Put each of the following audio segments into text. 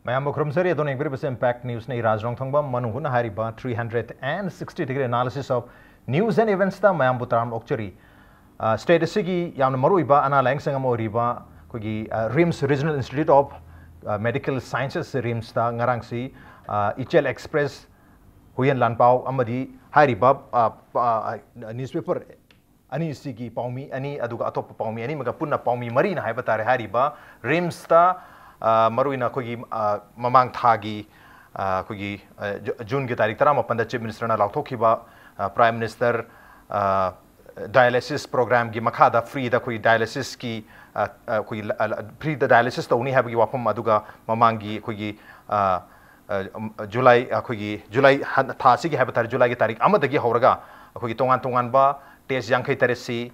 Mayam Krumsari don't agree with Impact News nei Raj Nongthombam Manung Hutna hariba 360-degree analysis of news and events ta Mayam Butaram Okchari status gi yamna maruiba ana lang sanga mo riba kogi RIMS Regional Institute of Medical Sciences RIMS ta ngarang si Ichel Express Huyen Lanpao amadi hariba newspaper ani sigi paumi ani aduga atop paumi ani maga punna paumi mari na haiba tare hariba RIMS ta maruina kogi mamang thagi kogi June ki tarik tara mapanda Chief Minister na lauthokiba Prime Minister dialysis program gi makhada free da kogi dialysis ki kogi free da dialysis to ni habagi wapam aduga mamangi kogi July July thasi gi habatar July ki tarik amadagi horaga kogi tongan ba test yang kai taresi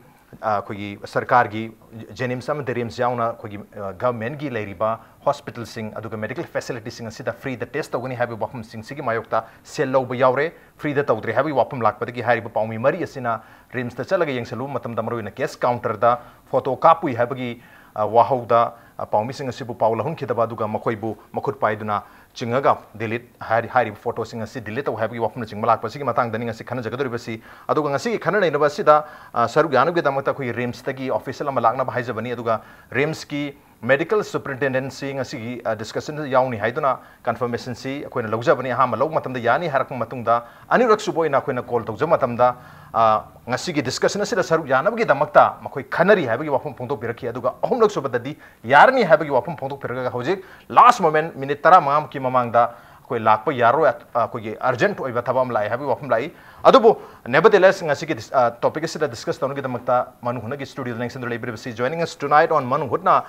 kogi sarkar gi jenim sam derims yauna kogi government gi leiriba hospital sing aduga medical facilities sing sida free the test togani habi wapam sing sigi mayokta sel lo ba yaure free the tawdre habi wapam lakpadi gi hariba paumi mari asina rims ta chalaga yengsalu matam damro ina case counter da photo kapui habagi wahauda paumi sing sibu paula hun khidaba aduga makoibu makhut paiduna chingaga delete hari photo sing asi delete to habi wapam ching malak pasigi matang dani ngasi khana jagadori basi aduga ngasi khana nei ba sida saru gyanu ge damata khoi rims tagi official ama lakna ba haijabani aduga rims ki medical superintendency ngasi discussion yauni haiduna confirmation si akoina logjabani ha ma log matamda yani harak matungda anirak suboina akoina call tawja matamda ngasi gi discussion asida saru yanab gi damakta makoi khanari habagi wapam phongtok pirakhi aduga ahumlak subadadi yarni habagi wapam phongtok piraga hojik last moment minute tara mam ki mamangda koi lakpa yaro koi urgent oiba thabam lai habi wapam lai adubu nevertheless ngasi gi topic asida discuss tawnu gi damakta Manung Hutna gi studio length sendro library si joining us tonight on Manung Hutna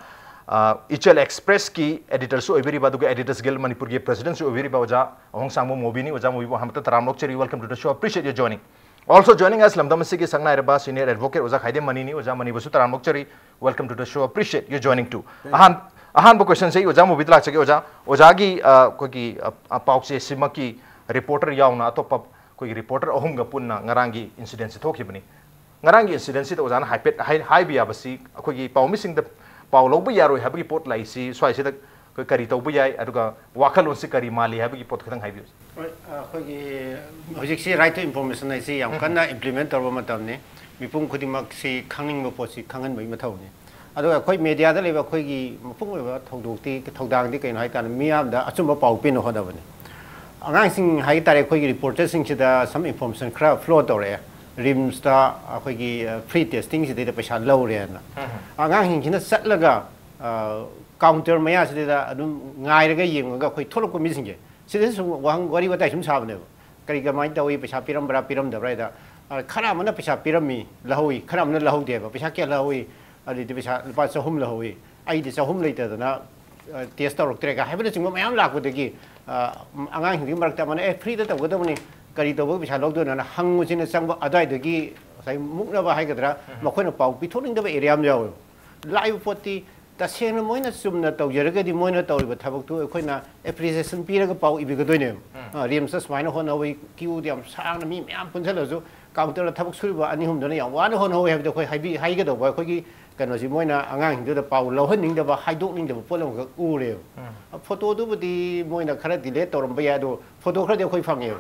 Ichel Express ki editor su obiri baduga editors guild Manipur ki president su obiri baja Hong Sangmo Mobi ni oja Mobi hamta taramlok cheri welcome to the show appreciate your joining also joining us lamdamasi ki sangna erba senior advocate oja Khaidem Mani ni oja Mani basu taramlok cheri welcome to the show appreciate your joining too ahan bo question sei oja Mobi tlak chage oja gi ko ki paukse simaki reporter yauna atop ko reporter ahum ga punna ngarangi incident si thokibani ngarangi incident si to oja na high bi abasi ko ki paumi sing the Paulo bu yaroi habagi pot lai si swai sida kari tau bu yai aduga wakhalon si kari mali habagi pot khadang haibius khoi hojik si right to information ai si yam kana implement torba matam ne mipum khudimak si khangning bo pot si khangan bai mathau ne aduga khoi media da leba khoi gi mapung leba thodokti thodang di kain hai tan miyam da achumba pau pin ho da bane angang sing hai tare khoi gi reporter sing sida some information khra flow tore RIMS ta khoi gi free testing si de paisa low re na angang hin kina satlaga counter maya si da adum ngai raga yenga khoi tholok ko mi sing ge si su wang wari wa tai sum sa bane kari ga mai tawi paisa piram bra piram da bra da khara mana paisa piram mi lahui khara mana lahu de ba paisa ke lahui ali de paisa pa sa hum lahui ai de sa hum leita da na test tor tre ga habana sing mayam lak ko de gi angang hin mar ta mana free da ta go da mani kari tawba bisa log do na hang sin sang ba adai de gi sai mukna ba hai gadra makhoi na pau pi thoning da ba area am yaw live poti ta seng na moina sumna taw jeraga di moina taw ba thabak tu khoi na appreciation pi ra ga pau ibi ga do ne rim sa smaina hon awai kiu diam sang na mi myam pun sala zo counter thabak suri ba ani hum do na yaw wa na hon ho have da khoi hai ga do ba khoi gi kano si moina angang hin da pau lo han ning da ba hai dok ning da po long ga u re photo du bu di moina khara delete toram ba ya do photo khara de khoi phang ye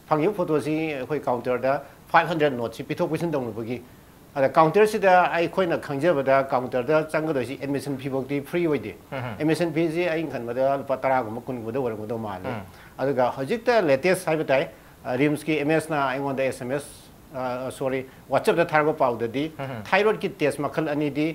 phangyu photo si khoi counter da 500 note si pithok pisin dong bagi ada counter si da ai khoi na khangje ba da counter da chang ga si admission fee bok ti free oi de admission fee ji ai khan ba da lupa 10 gum kun da war go ma le aduga hojik ta latest sai batai RIMS ki ms na ai ngon da sms sorry whatsapp da thar ba pau da di thyroid ki test makhal ani di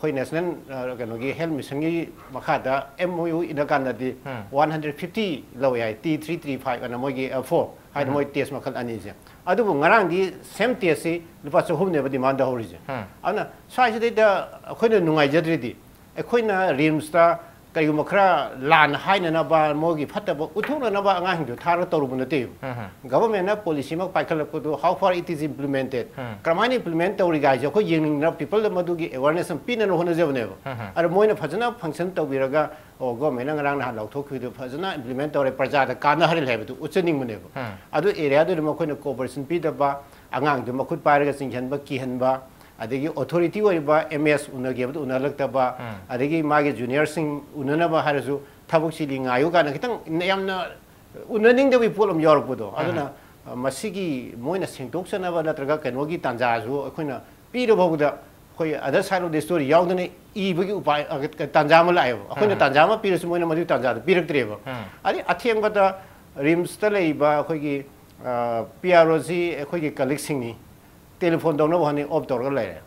khoi national kano gi health mission gi makha da MOU ina kan di 150 low ai T335 ana moi gi 4 hai moi test makhal ani je adu bu ngarang di same test si lupa so hum ne ba demand da hori je ana sai je da khoi na nungai jadri di khoi na RIMS ta kai gum khra lan hai na ba mo gi phatta ba uthu na ba anga hin do thar to ru bu na te government na policy mak paikal ko do how far it is implemented kramani implement to ri ga je ko ying na people da madu gi awareness pin na ho na je ne ba ar moi na phajana function to bi raga o government na ngarang na law thok khu do phajana implement to re praja da ka na har le ba du uchening mu ne ba adu area do ma ko na cooperation pi da ba angang do ma khut pa ra ga sing khan ba ki han ba adegi authority oi ba MS unage ba unalak ta ba adegi mage junior sing unana ba harasu ꯊꯕꯛꯁꯤ ꯉꯥꯏꯌꯨ ꯀꯥꯏꯅ ꯈꯤꯇꯪ ꯌꯥꯝꯅ ꯎꯅꯅꯤꯡꯗꯕꯒꯤ ꯄꯣꯠ ꯑꯃ ꯌꯥꯎꯔꯛꯄꯗꯣ ꯑꯗꯨꯅ ꯃꯁꯤꯒꯤ ꯃꯣꯏꯅ ꯁꯦꯡꯗꯣꯛꯆꯅꯕ ꯅꯠꯇ꯭ꯔꯒ ꯀꯩꯅꯣꯒꯤ ꯇꯥꯟꯖꯥꯁꯨ ꯑꯩꯈꯣꯏꯅ ꯄꯤꯔ ꯐꯥꯎꯕꯗ ꯑꯩꯈꯣꯏ ꯑꯗꯔ ꯁꯥꯏꯠ ꯑꯣꯐ ꯗ ꯁ꯭ꯇꯣꯔꯤ ꯌꯥꯎꯗꯅ ꯏꯕꯒꯤ ꯎꯄꯥꯏ ꯇꯥꯟꯖꯥ ꯑꯃ ꯂꯥꯛꯑꯦꯕ ꯑꯩꯈꯣꯏꯅ ꯇꯥꯟꯖꯥ ꯑꯃ ꯄꯤꯔꯁꯨ ꯃꯣꯏꯅ ꯃꯗꯨꯒꯤ ꯇꯥꯟꯖꯥꯗꯣ ꯄꯤꯔꯛꯇ꯭ꯔꯦꯕ ꯑꯗꯩ ꯑꯊꯦꯡꯕꯗ ꯔꯤꯝꯁꯇ ꯂꯩꯕ ꯑꯩꯈꯣꯏꯒꯤ ꯄꯤ ꯑꯥꯔ ꯑꯣꯁꯤ ꯑꯩꯈꯣꯏꯒꯤ ꯀꯂꯤꯛꯁꯤꯡꯅꯤ ꯇꯦꯂꯤꯐꯣꯟ ꯇꯧꯅꯕ ꯍꯣꯠꯅꯩ ꯑꯣꯐ ꯇꯧꯔꯒ ꯂꯩꯔꯦ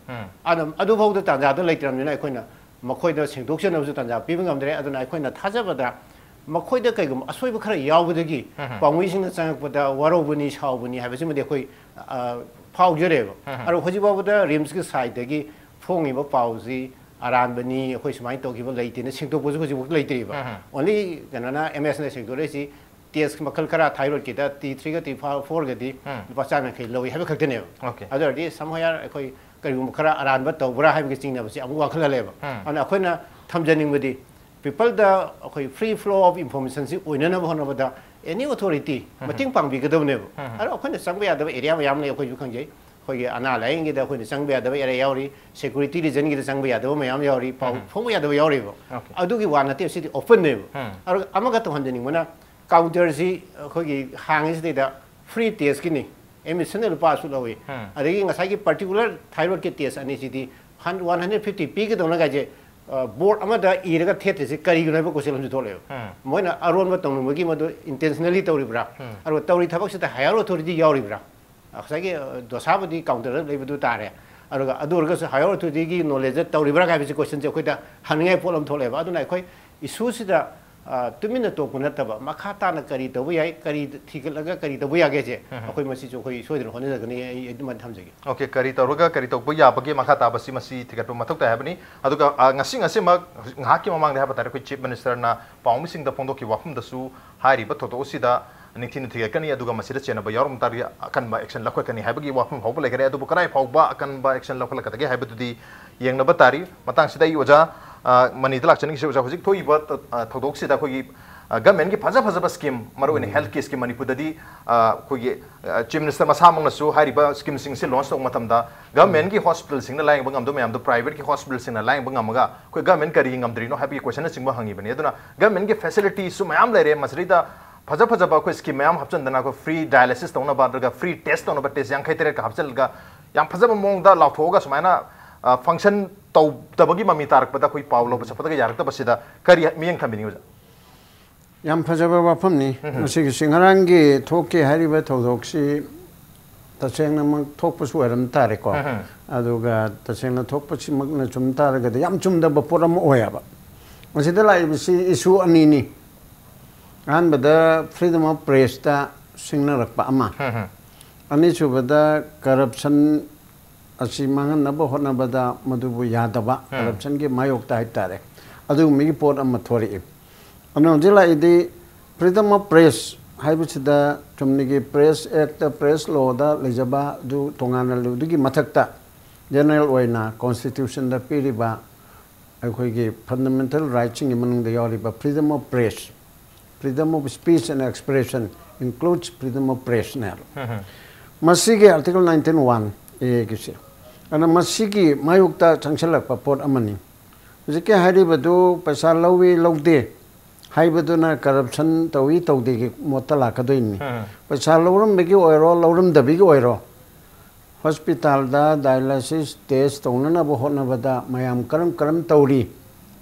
ꯑꯗꯨꯐꯥꯎꯗ ꯇꯥꯟꯖꯥꯗꯣ ꯂꯩꯇ꯭ꯔꯕꯅꯤꯅ ꯑꯩꯈꯣꯏꯅ ꯃꯈꯣꯏꯗ ꯁꯦꯡꯗꯣꯛꯆꯅꯕꯁꯨ ꯇꯥꯟꯖꯥ ꯄꯤꯕ ꯉꯝꯗ꯭ꯔꯦ ꯑꯗꯨꯅ ꯑꯩꯈꯣꯏꯅ ꯊꯥꯖꯕꯗ ꯃꯈꯣꯏꯗ ꯀꯩꯒꯨꯝꯕ ꯑꯁꯣꯏꯕ ꯈꯔ ꯌꯥꯎꯕꯗꯒꯤ ꯄꯥꯎꯃꯤꯁꯤꯡꯅ ꯆꯪꯉꯛꯄꯗ ꯋꯥꯔꯧꯕꯅꯤ ꯁꯥꯎꯕꯅꯤ ꯍꯥꯏꯕꯁꯤꯃꯗꯤ ꯑꯩꯈꯣꯏ ꯐꯥꯎꯖꯔꯦꯕ ꯑꯗꯣ ꯍꯧꯖꯤꯛꯐꯥꯎꯕꯗ ꯔꯤꯝꯁꯀꯤ ꯁꯥꯏꯠꯇꯒꯤ ꯐꯣꯡꯉꯤꯕ ꯄꯥꯎꯁꯤ ꯑꯔꯥꯟꯕꯅꯤ ꯑꯩꯈꯣꯏ ꯁꯨꯃꯥꯏꯅ ꯇꯧꯈꯤꯕ ꯂꯩꯇꯦꯅ ꯁꯦꯡꯗꯣꯛꯄꯁꯨ ꯍꯧꯖꯤꯛꯐꯥꯎ ꯂꯩꯇ꯭ꯔꯤꯕ ꯑꯣꯟꯂꯤ ꯀꯩꯅꯣꯅ ꯑꯦꯝ ꯑꯦꯁꯅ ꯁꯦꯡꯗꯣꯛꯔꯛꯏꯁꯤ ꯇꯦꯁ ꯃꯈꯜ ꯈꯔ ꯊꯥꯏꯔꯣꯏꯗꯀꯤꯗ T3ꯒ T4ꯒꯗꯤ ꯂꯨꯄꯥ 150 ꯂꯧꯏ ꯍꯥꯏꯕ ꯈꯛꯇꯅꯦꯕ ꯑꯗꯨ ꯑꯣꯏꯔꯗꯤ ꯁꯝꯍꯌꯥꯔ ꯑꯩꯈꯣꯏ ꯀꯔꯤꯒꯨꯝꯕ ꯈꯔ ꯑꯔꯥꯟꯕ ꯇꯧꯕ꯭ꯔꯥ ꯍꯥꯏꯕꯒꯤ ꯆꯤꯡꯅꯕꯁꯤ ꯑꯃꯨꯛ ꯋꯥꯡꯈꯠꯍꯜꯂꯦꯕ ꯑꯗꯨꯅ ꯑꯩꯈꯣꯏꯅ ꯊꯝꯖꯅꯤꯡꯕꯗꯤ ꯄꯤꯄꯜꯗ ꯑꯩꯈꯣꯏ ꯐ꯭ꯔꯤ ꯐ꯭ꯂꯣ ꯑꯣꯐ ꯏꯟꯐꯣꯔꯃꯦꯁꯟꯁꯤ ꯑꯣꯏꯅꯅꯕ ꯍꯣꯠꯅꯕꯗ ꯑꯦꯅꯤ ꯑꯣꯊꯣꯔꯤꯇꯤ ꯃꯇꯦꯡ ꯄꯥꯡꯕꯤꯒꯗꯕꯅꯦꯕ ꯑꯗꯣ ꯑꯩꯈꯣꯏꯅ ꯆꯪꯕ ꯌꯥꯗꯕ ꯑꯦꯔꯤꯌꯥ ꯃꯌꯥꯝ ꯂꯩ ꯑꯩꯈꯣꯏꯁꯨ ꯈꯪꯖꯩ ꯑꯩꯈꯣꯏꯒꯤ ꯑꯅꯥ ꯂꯥꯏꯌꯦꯡꯒꯤꯗ ꯑꯩꯈꯣꯏꯅ ꯆꯪꯕ ꯌꯥꯗꯕ ꯑꯦꯔꯤꯌꯥ ꯌꯥꯎꯔꯤ ꯁꯦꯀꯨꯔꯤꯇꯤ ꯔꯤꯖꯟꯒꯤꯗ ꯆꯪꯕ ꯌꯥꯗꯕ ꯃꯌꯥꯝ ꯌꯥꯎꯔꯤ ꯄꯥꯎ ꯐꯣꯡꯕ ꯌꯥꯗꯕ ꯌꯥꯎꯔꯤꯕ ꯑꯗꯨꯒꯤ ꯋꯥ ꯅꯠꯇꯦ ꯁꯤꯗꯤ ꯑꯣꯄꯟꯅꯦꯕ ꯑꯗꯨꯒ ꯑꯃꯒ ꯇꯧꯍꯟꯖꯅꯤꯡꯕꯅ ꯀꯥꯎꯟꯇꯔꯁꯤ ꯑꯩꯈꯣꯏꯒꯤ ꯍꯥꯡꯉꯤꯁꯤꯗꯩꯗ ꯐ꯭ꯔꯤ ꯇꯦꯁꯀꯤꯅꯤ ꯑꯦꯗꯃꯤꯁꯟꯗ ꯂꯨꯄꯥꯁꯨ ꯂꯧꯏ ꯑꯗꯒꯤ ꯉꯁꯥꯏꯒꯤ ꯄꯥꯔꯇꯤꯀꯨꯂꯔ ꯊꯥꯏꯔꯣꯏꯗꯀꯤ ꯇꯦꯁ ꯑꯅꯤꯁꯤꯗꯤ 150 ꯄꯤꯒꯗꯧꯅ ꯒꯥꯏꯁꯦ ꯕꯣꯔꯗ ꯑꯃꯗ ꯏꯔꯒ ꯊꯦꯠꯇ꯭ꯔꯤꯁꯤ ꯀꯔꯤꯒꯤꯅꯣ ꯍꯥꯏꯕ ꯀꯣꯏꯁꯟ ꯑꯃꯁꯨ ꯊꯣꯛꯂꯛꯑꯦꯕ ꯃꯣꯏꯅ ꯑꯔꯣꯟꯕ ꯇꯧꯅꯤꯡꯕꯒꯤ ꯃꯗꯨ ꯏꯟꯇꯦꯟꯁꯅꯦꯜꯂꯤ ꯇꯧꯔꯤꯕ꯭ꯔꯥ ꯑꯗꯨꯒ ꯇꯧꯔꯤ ꯊꯕꯛꯁꯤꯗ ꯍꯥꯏꯌꯔ ꯑꯣꯊꯣꯔꯤꯇꯤ ꯌꯥꯎꯔꯤꯕ꯭ꯔꯥ ꯉꯁꯥꯏꯒꯤ ꯗꯣꯁꯥꯕꯨꯗꯤ ꯀꯥꯎꯟꯇꯔꯗ ꯂꯩꯕꯗꯨ ꯇꯥꯔꯦ ꯑꯗꯨꯒ ꯑꯗꯨ ꯑꯣꯏꯔꯒꯁꯨ ꯍꯥꯏꯌꯔ ꯑꯣꯊꯣꯔꯤꯇꯤꯒꯤ ꯅꯣꯂꯦꯖꯇ ꯇꯧꯔꯤꯕ꯭ꯔꯥ ꯍꯥꯏꯕꯁꯤ ꯀꯣꯏꯁꯟꯁꯦ ꯑꯩꯈꯣꯏꯗ ꯍꯪꯅꯤꯡꯉꯥꯏ ꯄꯣꯠ ꯑꯃ ꯊꯣꯛꯂꯛꯑꯦꯕ ꯑꯗꯨꯅ ꯑꯩꯈꯣꯏ ꯏꯁꯨꯁꯤꯗ ꯇꯨꯃꯤꯟꯅ ꯇꯣꯛꯄ ꯅꯠꯇꯕ ꯃꯈꯥ ꯇꯥꯅ ꯀꯔꯤ ꯇꯧꯕ ꯌꯥꯏ ꯀꯔꯤ ꯊꯤꯒꯠꯂꯒ ꯀꯔꯤ ꯇꯧꯕ ꯌꯥꯒꯦꯁꯦ ꯑꯩꯈꯣꯏ ꯃꯁꯤꯁꯨ ꯑꯩꯈꯣꯏ ꯁꯣꯏꯗꯅ ꯍꯣꯠꯅꯖꯒꯅꯤ ꯑꯩ ꯑꯗꯨꯃꯥꯏꯅ ꯊꯝꯖꯒꯦ ओके करी तौरगा करी तौब याबगे मखा ताबसी मसी थिगत मथौ ता हैबनी अदुगा ngasi मक ngaki mamang de habatare ko chief minister na paumi sing da phondo ki wafum da su hari ba thoto usida ningthin thiga kani aduga masida chena ba yorum tar akan ba action lakwa kani habagi wafum hob legare adu karai phau ba akan ba action lakwa ka ge habatu di yengna ba tari matang sida i oja mani dalak chani se oja hojik thoi ba thodok sida ko gi government ki faza faza scheme maru in health case ki Manipur dadi ko gi chief minister masamang na su hari ba scheme sing se launch tok matam da government ki hospital sing na laing bangam do mayam do private ki hospital sing na laing bangam ga ko government kari ngam dri no happy question sing ba hangi bani aduna government ki facility su mayam lere masri da faza faza ba ko scheme mayam hapchan dana ko free dialysis tona ba da free test tona ba test yang khai tere ka hapchal ga yang faza mong da law thoga sumaina function tau tabagi mami tarak pada koi paulo ba sapata ga yarak ta basida kari miyang thambini uja ꯌꯥꯝ ꯐꯖꯕ ꯋꯥꯐꯝꯅꯤ ꯃꯁꯤꯒꯤꯁꯤ ꯉꯔꯥꯡꯒꯤ ꯊꯣꯛꯀꯦ ꯍꯥꯏꯔꯤꯕ ꯊꯧꯗꯣꯛꯁꯤ ꯇꯁꯦꯡꯅꯃꯛ ꯊꯣꯛꯄꯁꯨ ꯑꯣꯏꯔꯝ ꯇꯥꯔꯦꯀꯣ ꯑꯗꯨꯒ ꯇꯁꯦꯡꯅ ꯊꯣꯛꯄꯁꯤꯃꯛꯅ ꯆꯨꯝ ꯇꯥꯔꯒꯗꯤ ꯌꯥꯝ ꯆꯨꯝꯗꯕ ꯄꯣꯠ ꯑꯃ ꯑꯣꯏꯌꯦꯕ ꯃꯁꯤꯗ ꯂꯥꯛꯏꯕꯁꯤ ꯏꯁꯨ ꯑꯅꯤꯅꯤ ꯑꯍꯥꯟꯕꯗ ꯐ꯭ꯔꯤꯗꯝ ꯑꯣꯐ ꯄ꯭ꯔꯦꯁꯇ ꯁꯤꯡꯅꯔꯛꯄ ꯑꯃ ꯑꯅꯤꯁꯨꯕꯗ ꯀꯔꯞꯁꯟ ꯑꯁꯤ ꯃꯥꯡꯍꯟꯅꯕ ꯍꯣꯠꯅꯕꯗ ꯃꯗꯨꯕꯨ ꯌꯥꯗꯕ ꯀꯔꯞꯁꯟꯒꯤ ꯃꯥꯌꯣꯛꯇ ꯍꯥꯏꯇꯥꯔꯦ ꯑꯗꯨꯒꯨꯝꯕꯒꯤ ꯄꯣꯠ ꯑꯃ ꯊꯣꯔꯛꯏ ꯑꯗꯨꯅ ꯍꯧꯖꯤꯛ ꯂꯥꯛꯏꯗꯤ ꯐ꯭ꯔꯤꯗꯝ ꯑꯣꯐ ꯄ꯭ꯔꯦꯁ ꯍꯥꯏꯕꯁꯤꯗ ꯆꯨꯝꯅꯒꯤ ꯄ꯭ꯔꯦꯁ ꯑꯦꯛꯇ ꯄ꯭ꯔꯦꯁ ꯂꯣꯗ ꯂꯩꯖꯕ ꯑꯗꯨ ꯇꯣꯉꯥꯟꯅ ꯂꯩꯕꯗꯨꯒꯤ ꯃꯊꯛꯇ ꯖꯦꯅꯔꯦꯜ ꯑꯣꯏꯅ ꯀꯣꯟꯁꯇꯤꯇ꯭ꯌꯨꯁꯟꯗ ꯄꯤꯔꯤꯕ ꯑꯩꯈꯣꯏꯒꯤ ꯐꯟꯗꯥꯃꯦꯟꯇꯦꯜ ꯔꯥꯏꯠꯁꯤꯡꯒꯤ ꯃꯅꯨꯡꯗ ꯌꯥꯎꯔꯤꯕ freedom of press freedom of speech and expression includes freedom of personnel. Masigi article 19(1) gisi. Ana masigi mayukta changsalak papot amani. Jike hari badu paisa lawi laude. Hai badu na corruption tawi tawde ki motala kadoini. Paisa lauram begi oiro lauram dabigi oiro. Hospital da dialysis test tawna bo hotna bada mayam karam tawri.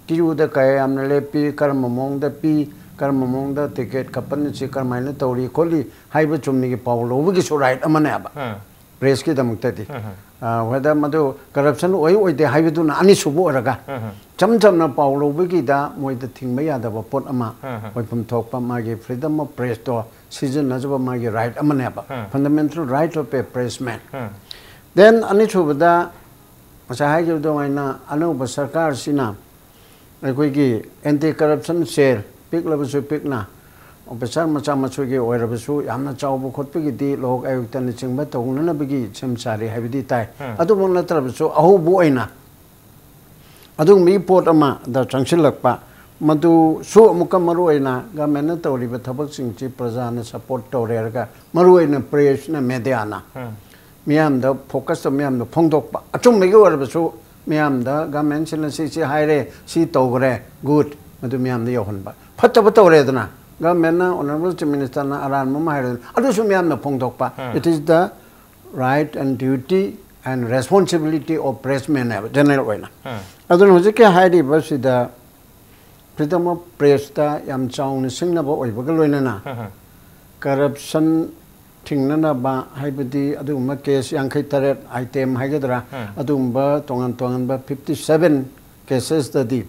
Kiyu da kaya amna lepi karam mong da pi Karamong da ticket kapan si karmaina tauri koli haiba chumni ki paulo wigi so right amane aba press ki damukta di whether madu corruption oi de haiba du na ani subu oraga cham na paulo wigi da moi da thingba ya da pot ama oi pum thokpa magi freedom of press to season na jaba magi right amane aba fundamental right of a pressman then ani chubada masa hai ju do aina anu ba sarkar sina koi ki anti corruption cell pick level pick na officer macha machugi oirabasu yamna chawbu khotpigi di log ayuktan chingba tawna bigi chamsari habidi tai adu mona trabasu ahu bu aina adu mi pot ama da changsilakpa madu su amuka maru aina government tawriba thabak singchi prajana support tawrerga maru aina press na media na miyam da focus to miyam da phongdokpa achum megi oirabasu miyam da government sina si haire si tawgre good madu miyam da yohonba phattaba tawredana government na honorable chief minister na aran ma hai adu su miyam na phongdokpa it is the right and duty and responsibility of pressmen general oina adun hojike hairi basida freedom of press ta yam chaung singna ba oibaga loina na corruption thingna ba haibadi aduma case yankhai taret item haigadra adumba tongan ba 57 cases da di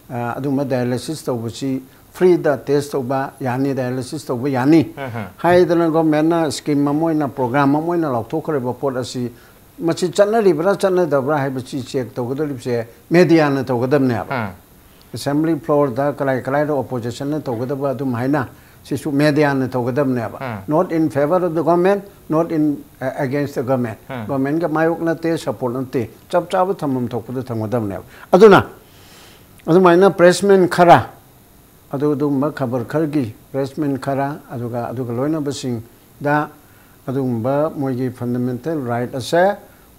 aduma dialysis to busi free da test to ba yani dialysis to ba yani haidana government na scheme mamoina program mamoina lokthokre ba pot asi machi chanari bra channa da bra haibachi check to godolip se media na to godam ne assembly floor da kalai do opposition na to godaba adum haina sisu media na to godam ne not in favor of the government not in against the government government ga mayok na te support na te chap chap thamam thokpu thamgodam ne aduna adumaina pressmen khara adudumba khabar khargi pressmen khara aduga loina basing da adumba moigi fundamental right ase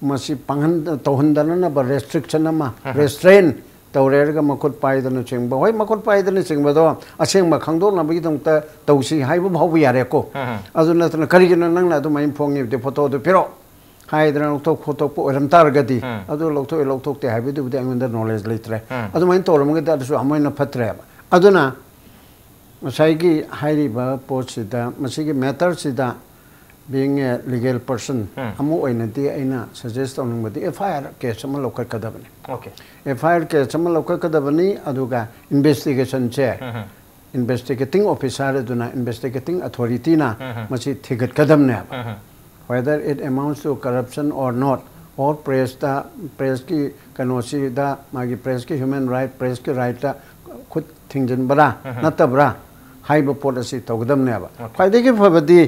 masi panghan tohandana na ba restriction ama restrain tawrerga makot paidana chengba hoi makot paidana chengba do asengma khangdok na bagi dongta tawsi haibu bhawu yare ko aduna tana karigina nangna adu main phongi de photo do pero haidana loktok photo po ram targadi adu loktok te haibu du de angunda knowledge litre adu main toramga da su amoina phatre aduna masaigi hairi ba pochida masigi matter sida being a legal person amu oina di aina suggest on ngadi FIR case sama lokal kadabani okay FIR case sama lokal kadabani aduga investigation che investigating officer aduna investigating authority na machi thigat kadam ne whether it amounts to corruption or not or press ki kanosi da magi press ki human right press ki right ta khud thingjan bara natabra haiba policy togdam ne ba faide ki fabadi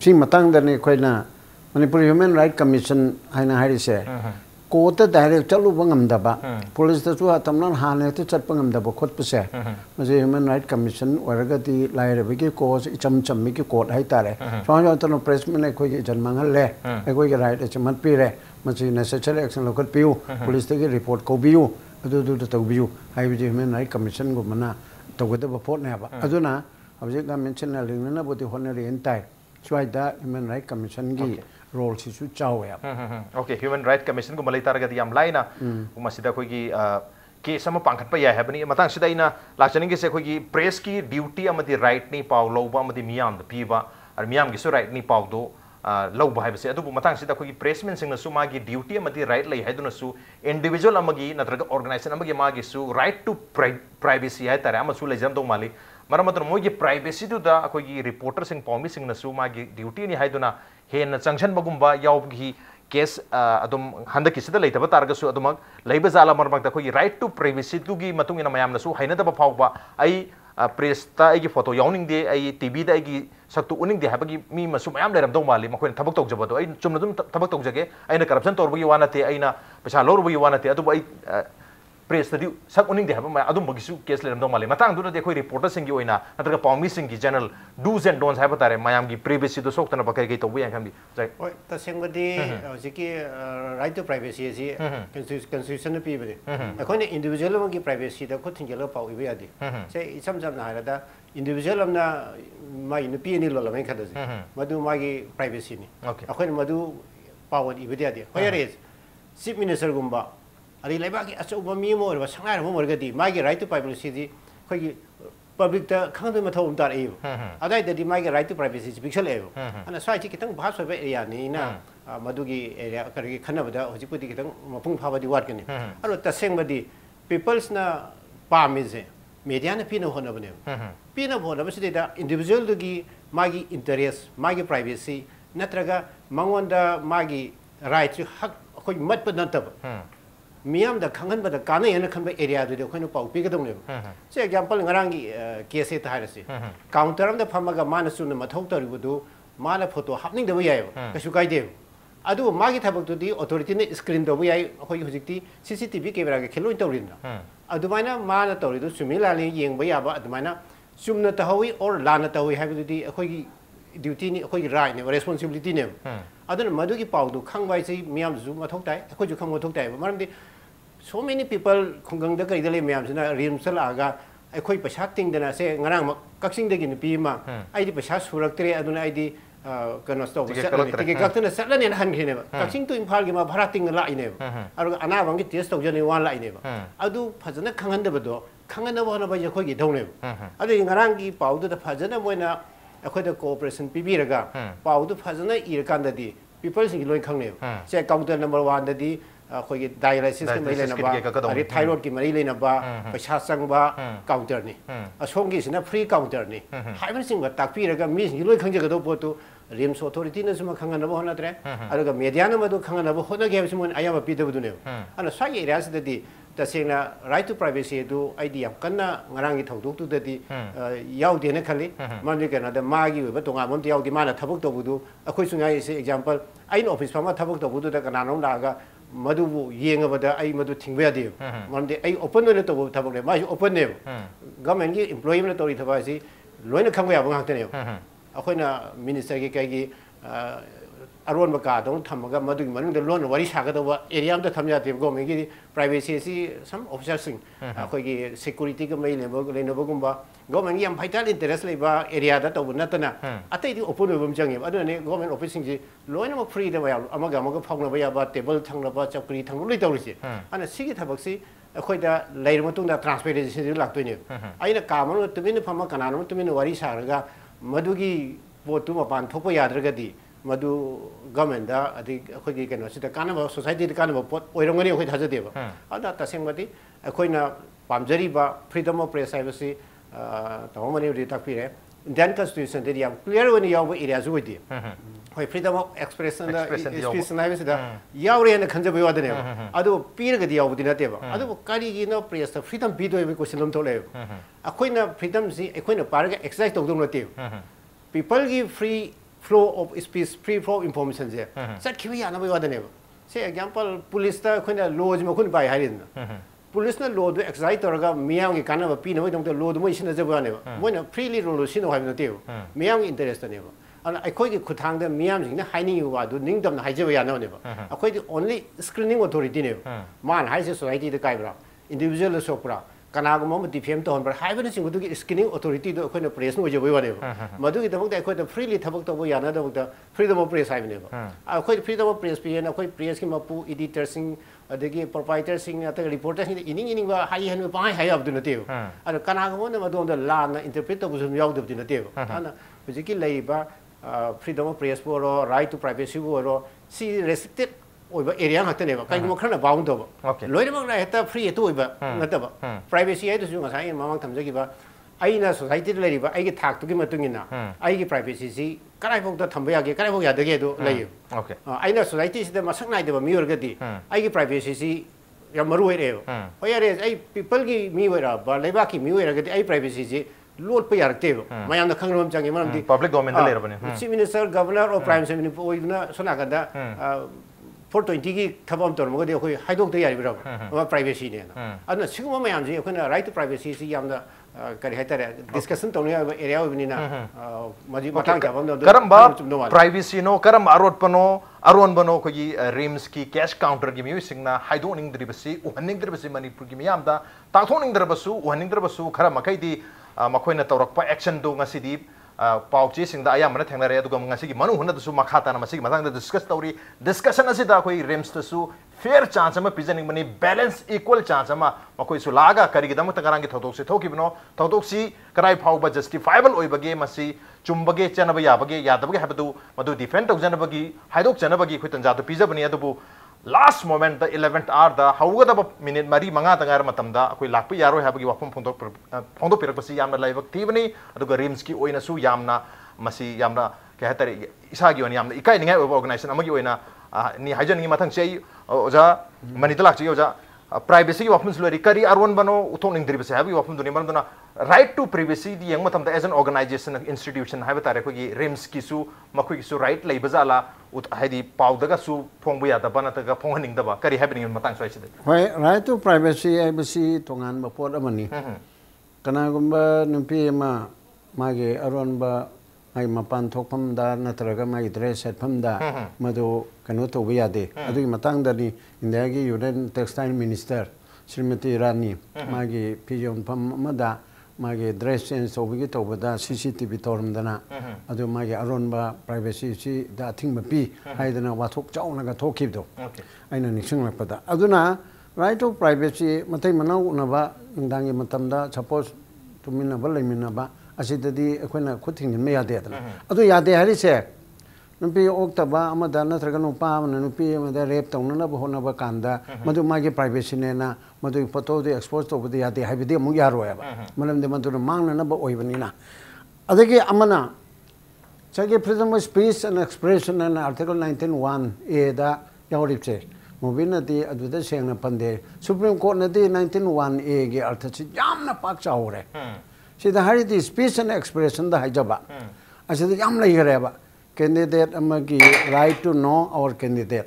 si matang da ne khoina Manipur Human Right Commission haina hari se ko ta direct chalu bangam da ba police ta chu tamnan hane te chat bangam da ba khot pa se maje Human Right Commission waraga ti laire be ki ko cham mi ki court hai tare so ta no pressmen ne khoi ki jan mangal le ai khoi ki right chamat pi re maje necessary action lo khat piu police te ki report ko biu adu ta biu hai bi Human Right Commission go mana to ga da ba phot ne ba aduna object ga mention na ling na boti honari entai Swaida Human Right Commission gi role si su chaw ya okay Human Right Commission ko malai targa yam laina umasida khoi gi ke sama pangkhat pa ya habani matang sida ina lachani gi se khoi gi press ki duty amati right ni paw loba amati miyam da piba ar miyam gi su right ni paw do loba hai base adu matang sida khoi gi pressmen sing na su ma gi duty amati right lai hai duna su individual amagi natraga organization amagi ma gi su right to privacy hai tare amasu lejam do mali Maramatun mogi privacy to the Akogi reporters and promising the Sumagi duty in Haiduna, Hen Sanction Bagumba, Yaubgi, case Adum Handakis later, but Argasu Adumag, Labazala Marmaka, right to privacy to give Matung in Mayamnasu, Hainata Pauba, I presta a photo yawning de a TV da Satu winning the Habagi me Masumam let them don't mali, Makun Tabato Jabato, I Chumnum Tabato Jage, I know corruption or we wanna te Aina, Pachalor we wanna te Adu press the sak uning de haba adum bagisu case le ndom male matang du de khoi reporters sing gi oina natra promising gi general do's and don'ts haba tare mayam gi privacy do sok tana bakar gi to bu yang khambi jai oi ta sengbadi jiki right to privacy ji constitution pi bade akhone individual gi privacy da ko thingelo pau ibe adi se isam jam na hala da individual amna mai ni pi ni lo la mai khada ji madu ma gi privacy ni akhone madu pawon ibe adi hoyare chief minister gumba Adi lebaki aso mi mo or sangar mo morgadi magi right to privacy di khoi public ta khang ma thom tar e adai de magi right to privacy pixel e ana sai chi kitang bhas ba area ni na madugi area kari khana bada hoji pudi kitang mapung pha badi wat kani aro ta seng badi peoples na pamize media na pino hona bane pino hona ba si da individual gi magi interest magi privacy natraga mangonda magi right hak khoi mat pa na tab Miam the Kangan but the Kana and the area to the kind of Pau Pigadum. Say example in Rangi case at Harasi. Counter on the Pamaga Manasun Matota would do Mana photo happening the way I Kashukai Dev. I do market about to the authority screen the way I Hoyuti CCTV camera kilo into Rinda. Adumana Mana Torido similarly young Bayaba Adumana Sumna Tahoe or Lana Tahoe have the Hoy duty Hoy right responsibility name. Other Maduki Pau Kang by say Miam Zuma Tokai, I could you come to Tokai. So many people Kungang the Kaidali Miams in a Rim Salaga, ꯑꯩꯈꯣꯏ ꯄꯩꯁꯥ ꯇꯤꯡꯗꯅ ꯁꯦ ꯉꯔꯥꯡ ꯀꯛꯆꯤꯡꯗꯒꯤ ꯅꯨꯄꯤ ꯑꯃ ꯑꯩꯗꯤ ꯄꯩꯁꯥ ꯁꯨꯔꯛꯇ꯭ꯔꯦ ꯑꯗꯨꯅ ꯑꯩꯗꯤ ꯀꯩꯅꯣ ꯇꯧꯕ ꯆꯠꯂꯅꯤ ꯇꯤꯀꯦꯠ ꯀꯛꯇꯅ ꯆꯠꯂꯅꯦꯅ ꯍꯟꯈ꯭ꯔꯤꯅꯦꯕ ꯀꯛꯆꯤꯡ ꯇꯨ ꯏꯝꯐꯥꯜꯒꯤ ꯃꯥ ꯚꯔꯥ ꯇꯤꯡꯅ ꯂꯥꯛꯏꯅꯦꯕ ꯑꯗꯨꯒ ꯑꯅꯥꯕ ꯑꯃꯒꯤ ꯇꯦꯁ ꯇꯧꯖꯅꯤ ꯋꯥꯟ ꯂꯥꯛꯏꯅꯦꯕ ꯑꯗꯨ ꯐꯖꯅ ꯈꯪꯍꯟꯗꯕꯗꯣ ꯈꯪꯍꯟꯅꯕ ꯍꯣꯠꯅꯕ ꯍꯥꯏꯁꯦ ꯑꯩꯈꯣꯏꯒꯤ ꯏꯊꯧꯅꯦꯕ ꯑꯗꯨꯒꯤ ꯉꯔꯥꯡꯒꯤ ꯄꯥꯎꯗꯨꯗ ꯐꯖꯅ ꯃꯣꯏꯅ ꯑꯩꯈꯣꯏꯗ ꯀooperation ꯄꯤꯕꯤꯔꯒ ꯄꯥꯎꯗꯨ ꯐꯖꯅ ꯏꯔꯀꯥꯟꯗꯗꯤ ꯄꯤꯄꯜꯁꯤꯡꯒꯤ ꯂꯣꯏ ꯈꯪꯅꯦꯕ ꯁꯦ ꯀꯥꯎꯟꯇꯔ ꯅꯝꯕꯔ 1ꯗꯗꯤ ꯑꯩꯈꯣꯏꯒꯤ ꯗꯥꯏꯂꯥꯏꯁꯤꯁꯀꯤ ꯃꯔꯤ ꯂꯩꯅꯕ ꯑꯗꯩ ꯊꯥꯏꯔꯣꯏꯗꯀꯤ ꯃꯔꯤ ꯂꯩꯅꯕ ꯄꯩꯁꯥ ꯆꯪꯕ ꯀꯥꯎꯟꯇꯔꯅꯤ ꯑꯁꯣꯝꯒꯤꯁꯤꯅ ꯐ꯭ꯔꯤ ꯀꯥꯎꯟꯇꯔꯅꯤ ꯍꯥꯏꯕꯅꯆꯤꯡꯕ ꯇꯥꯛꯄꯤꯔꯒ ꯃꯤꯁꯤꯡꯒꯤ ꯂꯣꯏ ꯈꯪꯖꯒꯗꯧꯕ ꯄꯣꯠꯇꯨ ꯔꯤꯝꯁ ꯑꯣꯊꯣꯔꯤꯇꯤꯅꯁꯨ ꯈꯪꯍꯟꯅꯕ ꯍꯣꯠꯅꯗ꯭ꯔꯦ ꯑꯗꯨꯒ ꯃꯦꯗꯤꯌꯥꯅ ꯃꯗꯨ ꯈꯪꯍꯟꯅꯕ ꯍꯣꯠꯅꯒꯦ ꯍꯥꯏꯕꯁꯤ ꯃꯣꯏꯅ ꯑꯌꯥꯝꯕ ꯄꯤꯗꯕꯗꯨꯅꯦꯕ ꯑꯗꯨꯅ ꯁ꯭ꯋꯥꯏꯒꯤ ꯑꯦꯔꯤꯌꯥꯁꯤꯗꯗꯤ ꯇꯁꯦꯡꯅ ꯔꯥꯏꯠ ꯇꯨ ꯄ꯭ꯔꯥꯏꯚꯦꯁꯤ ꯑꯗꯨ ꯑꯩꯗꯤ ꯌꯥꯝ ꯀꯟꯅ ꯉꯔꯥꯡꯒꯤ ꯊꯧꯗꯣꯛꯇꯨꯗꯗꯤ ꯌꯥꯎꯗꯦꯅ ꯈꯜꯂꯤ ꯃꯔꯝꯗꯤ ꯀꯩꯅꯣꯗ ꯃꯥꯒꯤ ꯑꯣꯏꯕ ꯇꯣꯉꯥꯟꯕ ꯑꯝꯇ ꯌꯥꯎꯗꯦ ꯃꯥꯅ ꯊꯕꯛ ꯇꯧꯕꯗꯨ ꯑꯩꯈꯣꯏꯁꯨ ꯉꯥꯏꯔꯤꯁꯦ ꯑꯦꯛꯖꯥꯝꯄꯜ ꯑꯩꯅ ꯑꯣꯐꯤꯁ ꯐꯝꯃ ꯊꯕꯛ ꯇꯧꯕꯗꯨꯗ ꯀꯅꯥꯅꯣꯝ ꯂꯥꯛꯑꯒ ꯃꯗꯨꯕꯨ ꯌꯦꯡꯉꯕꯗ ꯑꯩ ꯃꯗꯨ ꯊꯤꯡꯕ ꯌꯥꯗꯦꯕ ꯃꯔꯝꯗꯤ ꯑꯩ ꯑꯣꯄꯟ ꯑꯣꯏꯅ ꯇꯧꯕ ꯊꯕꯛꯅꯦꯕ ꯃꯥꯏꯁꯨ ꯑꯣꯄꯟꯅꯦꯕ ꯒꯚꯔꯟꯃꯦꯟꯠꯒꯤ ꯏꯝꯄ꯭ꯂꯣꯌꯤ ꯑꯃꯅ ꯇꯧꯔꯤ ꯊꯕꯛ ꯑꯁꯤ ꯂꯣꯏꯅ ꯈꯪꯕ ꯌꯥꯕ ꯉꯥꯛꯇꯅꯦꯕ ꯑꯩꯈꯣꯏꯅ ꯃꯤꯅꯤꯁꯇꯔꯒꯤ ꯀꯩꯒꯤ ꯑꯔꯣꯟꯕ ꯀꯥꯗꯧꯅ ꯊꯝꯃꯒ ꯃꯗꯨꯒꯤ ꯃꯅꯨꯡꯗ ꯂꯣꯟꯅ ꯋꯥꯔꯤ ꯁꯥꯒꯗꯧꯕ ꯑꯦꯔꯤꯌꯥ ꯑꯃꯗ ꯊꯝ ꯌꯥꯗꯦꯕ ꯒꯣꯔꯃꯦꯟꯠꯒꯤꯗꯤ ꯄ꯭ꯔꯥꯏꯚꯦꯁꯤ ꯑꯁꯤ ꯁꯝ ꯑꯣꯐꯤꯁꯥꯔꯁꯤꯡ ꯑꯩꯈꯣꯏꯒꯤ ꯁꯦꯀꯨꯔꯤꯇꯤꯒ ꯃꯔꯤ ꯂꯩꯅꯕꯒꯨꯝꯕ ꯒꯣꯔꯃꯦꯟꯠꯒꯤ ꯌꯥꯝ ꯚꯥꯏꯇꯦꯜ ꯏꯟꯇꯔꯦꯁ ꯂꯩꯕ ꯑꯦꯔꯤꯌꯥꯗ ꯇꯧꯕ ꯅꯠꯇꯅ ꯑꯇꯩꯗꯤ ꯑꯣꯄꯟ ꯑꯣꯏꯕ ꯑꯃ ꯆꯪꯉꯦꯕ ꯑꯗꯨꯅꯅꯦ ꯒꯣꯔꯃꯦꯟꯠ ꯑꯣꯐꯤꯁꯁꯤꯡꯁꯤ ꯂꯣꯏꯅꯃꯛ ꯐ꯭ꯔꯤꯗ ꯃꯌꯥꯝ ꯑꯃꯒ ꯑꯃꯒ ꯐꯥꯎꯅꯕ ꯌꯥꯕ ꯇꯦꯕꯜ ꯊꯪꯅꯕ ꯆꯧꯀ꯭ꯔꯤ ꯊꯪꯅꯕ ꯂꯣꯏ ꯇꯧꯔꯤꯁꯦ ꯑꯗꯨꯅ ꯁꯤꯒꯤ ꯊꯕꯛꯁꯤ ꯑꯩꯈꯣꯏꯗ ꯂꯩꯔꯕ ꯃꯇꯨꯡꯗ ꯇ꯭ꯔꯥꯟꯁꯄꯦꯔꯦꯟꯁꯤꯁꯨ ꯂꯥꯛꯇꯣꯏꯅꯦꯕ ꯑꯩꯅ ꯀꯥ ꯃꯅꯨꯡꯗ ꯇꯨꯃꯤꯟꯅ ꯐꯝꯃ ꯀꯅꯥꯅꯣꯝ ꯇꯨꯃꯤꯟꯅ ꯋꯥꯔꯤ ꯁꯥꯔꯒ ꯃꯗꯨꯒꯤ ꯄꯣꯠꯇꯨ ꯃꯄꯥꯟ ꯊꯣꯛꯄ ꯌꯥꯗ꯭ꯔꯒꯗꯤ ꯃꯗꯨ ꯒꯚꯔꯟꯃꯦꯟꯠꯗ ꯑꯗꯩ ꯑꯩꯈꯣꯏꯒꯤ ꯀꯩꯅꯣꯁꯤꯗ ꯀꯥꯟꯅꯕ ꯁꯣꯁꯥꯏꯇꯤꯗ ꯀꯥꯟꯅꯕ ꯄꯣꯠ ꯑꯣꯏꯔꯝꯒꯅꯤ ꯑꯩꯈꯣꯏ ꯊꯥꯖꯗꯦꯕ ꯑꯗꯨꯅ ꯇꯁꯦꯡꯕꯗꯤ ꯑꯩꯈꯣꯏꯅ ꯄꯥꯝꯖꯔꯤꯕ ꯐ꯭रीडम ꯑꯣꯐ ꯄ꯭रेस ꯍꯥꯏꯕꯁꯤ ꯇꯥꯃꯣ ꯃꯅꯤꯕꯨꯗꯤ ꯇꯥꯛꯄꯤꯔꯦ ꯏꯟꯗꯤꯌꯟ ꯀꯟꯁꯇꯤꯇ꯭ꯌꯨꯁꯟꯗꯗꯤ ꯌꯥꯝ ꯀ꯭ꯂꯤꯌꯔ ꯑꯣꯏꯅ ꯌꯥꯎꯕ ꯑꯦꯔꯤꯌꯥꯁꯨ ꯑꯣꯏꯗꯦ ꯍꯣꯏ ꯐ꯭रीडम ꯑꯣꯐ ꯑꯦꯛꯁꯄ꯭रेꯁꯟ ꯍꯥꯏꯕꯁꯤꯗ ꯌꯥꯎꯔꯦꯅ ꯈꯟꯖꯕ ꯋꯥꯗꯅꯦꯕ ꯑꯗꯨ ꯄꯤꯔꯒꯗꯤ ꯌꯥꯎꯕꯗꯤ ꯅꯠꯇꯦꯕ ꯑꯗꯨꯕꯨ ꯀꯔꯤꯒꯤꯅꯣ ꯄ꯭रेसꯇ ꯐ꯭रीडम ꯄꯤꯗꯣꯏꯕ ꯀꯣꯏꯁꯟ ꯑꯃ ꯊꯣꯛꯂꯛꯑꯦꯕ ꯑꯩꯈꯣꯏꯅ ꯐ꯭रीडꯝꯁꯤ ꯑꯩꯈꯣꯏꯅ ꯄꯥꯔꯒ ꯑꯦꯛꯁꯔꯁꯥꯏज ꯇꯧꯗꯧ ꯅꯠꯇꯦꯕ ꯄꯤꯄꯜꯒꯤ free flow of speech free flow of information से चटखिबा यानबा वादनेबा से एग्जांपल पुलिस ता अखोइना लॉज मखुन बाय हारिना पुलिस ना लॉ दो एक्सरसाइज तोरगा मियाम की कानबा पिनबा दंत लॉ दो मोइ सिना जबानेबा मोइना फ्रीली रोल सिनो हाइब नतेबा मियाम की इंटरेस्ट नेबा अन अखोइगी खुथांगदा मियाम सिंगना हाइनिंग वादु निंगदम हाइजबा यानबनेबा अखोइदी ओनली स्क्रीनिंग अथॉरिटी नेबा मान हाइसे सोसाइटी द काइब्रा इंडिविजुअल सोपरा कनागुम डिफेम तौर है स्क्रीनिंग अथॉरिटी अखोन प्रेस होजब मधुद फ्रीली थबक तब याद फ्रीडम ऑफ प्रेस है अखोई फ्रीडम ऑफ प्रेस पीएन अखोई प्रेस की मपू एडिटर्सिंग अदगी प्रोप्राइटरसिंग रिपोर्टरसिंग इनिंग हाई पाई हाइबदु नतेब अद कनागुम मदोंद लाना इंटरप्रेट तबसु यावदबदि नतेब अना हुजिकी लैबा फ्रीडम ऑफ प्रेस बोरो राइट टू प्राइवेसी बोरो सी restricted area ngaktaneba kaiguma khana bound toba loinemak na heta free to oiba nataba privacy ai du ngasai mamang thamjagi ba aina society le riba ai gi thak tu gi matungina ai gi privacy si karai phok da thamba yage karai phok yadage du lei okay aina society si da masak nai da mi orgadi ai gi privacy si yam maru ere hoyare ai people gi mi oira ba leiba ki mi oira gadi ai privacy si load पे यारते मैं खंगम चंगे मरमदी public domain दा लेरबने chief minister governor और prime minister ओइना सोनागदा 420 की थबम तोरमगदि अखोई हाइदोक यारिब्रा privacy ने अदना सिगुम मयाम जी अखोना right to privacy सी यामदा करि हाइतारे discussion तौने एरिया ओबिनिना मजी मतांग जाबम करमबा प्राइवेसी नो करम आरोटपनो अरोन बनो खोगी रिम्स की कैश काउंटर की म्यूजिक सिंगना हाइदोनिंग द्रिबसी उहनिंग द्रिबसी मणिपुर की मियामदा ताथोनिंग द्रबसु उहनिंग द्रबसु खरा मखैदी मखोइना तौरकपा एक्शन दो ngасidi पाउची सिंगदा आयामना थेंगनारे अदुगा ngасigi मनु हुना दसु मखाताना मसिगी मथांगदा डिस्कस तौरी डिस्कशन असिदा कोई रिम्स तसु फेयर चांस अमा पिजनिंग मनी बैलेंस इक्वल चांस अमा मखोइ सु लागा करिगिदम तंगरांगी थौदोक्सि थौकिबनो थौदोक्सि कराइ फाउबा जस्टिफाइबल ओइबगे मसि चुम्बगे चनबा याबगे यादबगे हाबदु मदु डिफेंड तौजनबगी हाइदोक जनबगी खोइ तंजादु पिजबनी अदुबु last moment the 11th hour the हौगदब मिनिट मरी मंगा तंगार मतमदा अखोइ लाकपि यारो हाबगी वाफम फोंदो पिरकपसि यामना लाइबक थीबनी अदुगा रिम्स की ओइनसु यामना मसि यामना के हतरे इसागी ओनि यामना इकाइ निंगाइ ओबा ऑर्गेनाइजेशन अमगी ओइना नि हाइजनिंग मथंग sei ओजा मनिदा लाकछि ओजा प्राइवेसी की वाफम सुलरी करी अरवन बनो उथों निंद्रिबसे हाबगी वाफम दुनि मरदना राइट टू प्राइवेसी दी यंग मतमदा एज एन ऑर्गेनाइजेशन इंस्टीट्यूशन हाइबा तारे खोगी रिम्स किसु मखोगी राइट लैबजाला हाइदी पाउदगा सु फोंबु यादबा नतगा फोंहनिंगदबा करी हाइबनिंग मतंग सोइसिदे होय राइट टू प्राइवेसी हाइबसी तोंगान बपोट अमनी कनागुम्बा नुपी मा मागे अरोनबा माइ मपान थोकफमदा नत्रगा माइ ड्रेस सेटफमदा मदो कनो तोबा यादे अदुगी मतंगदनी इंडिया की यूनियन टेक्सटाइल मिनिस्टर श्रीमती रानी मागी फिजोन फम मदा मागे ड्रेस चेंज तौबगी तौबदा CCTV तौरमदना अदु मागे अरोनबा प्राइवेसी सी दा थिंग मपी हाइदना वाथोक चाउनगा थोखिबदो आइना निसिंगलपदा अदुना राइट ऑफ प्राइवेसी मतै मनाउ उनबा इंदांगी मतमदा सपोज तुमिनबा लेमिनबा असिददी अखोना खुथिंगन मे यादेदना अदु यादे हरिसे नुपी ओक्तबा अमदा नत्रगा नुपा अमना नुपी अमदा रेप तौननबा होनबा कांदा मदु मागे प्राइवेसी नेना मदु फोटो दे एक्सपोज तौबदि यादे हाइबदि अमु यारोयबा मलमदे मदु मांगननबा ओइबनिना अदगी अमना चगे freedom of speech and expression and article 19(1)(a) दा यावरिपसे मोबिनदी अदुदा सेंगना पंदे सुप्रीम कोर्ट नदी 19(1)(a) गे अर्थछि यामना पाक चावरे सिदा हारिदि स्पीच एंड एक्सप्रेशन दा हाइजबा असिदा याम लैगरेबा कैंडिडेट अमगी right to know our candidate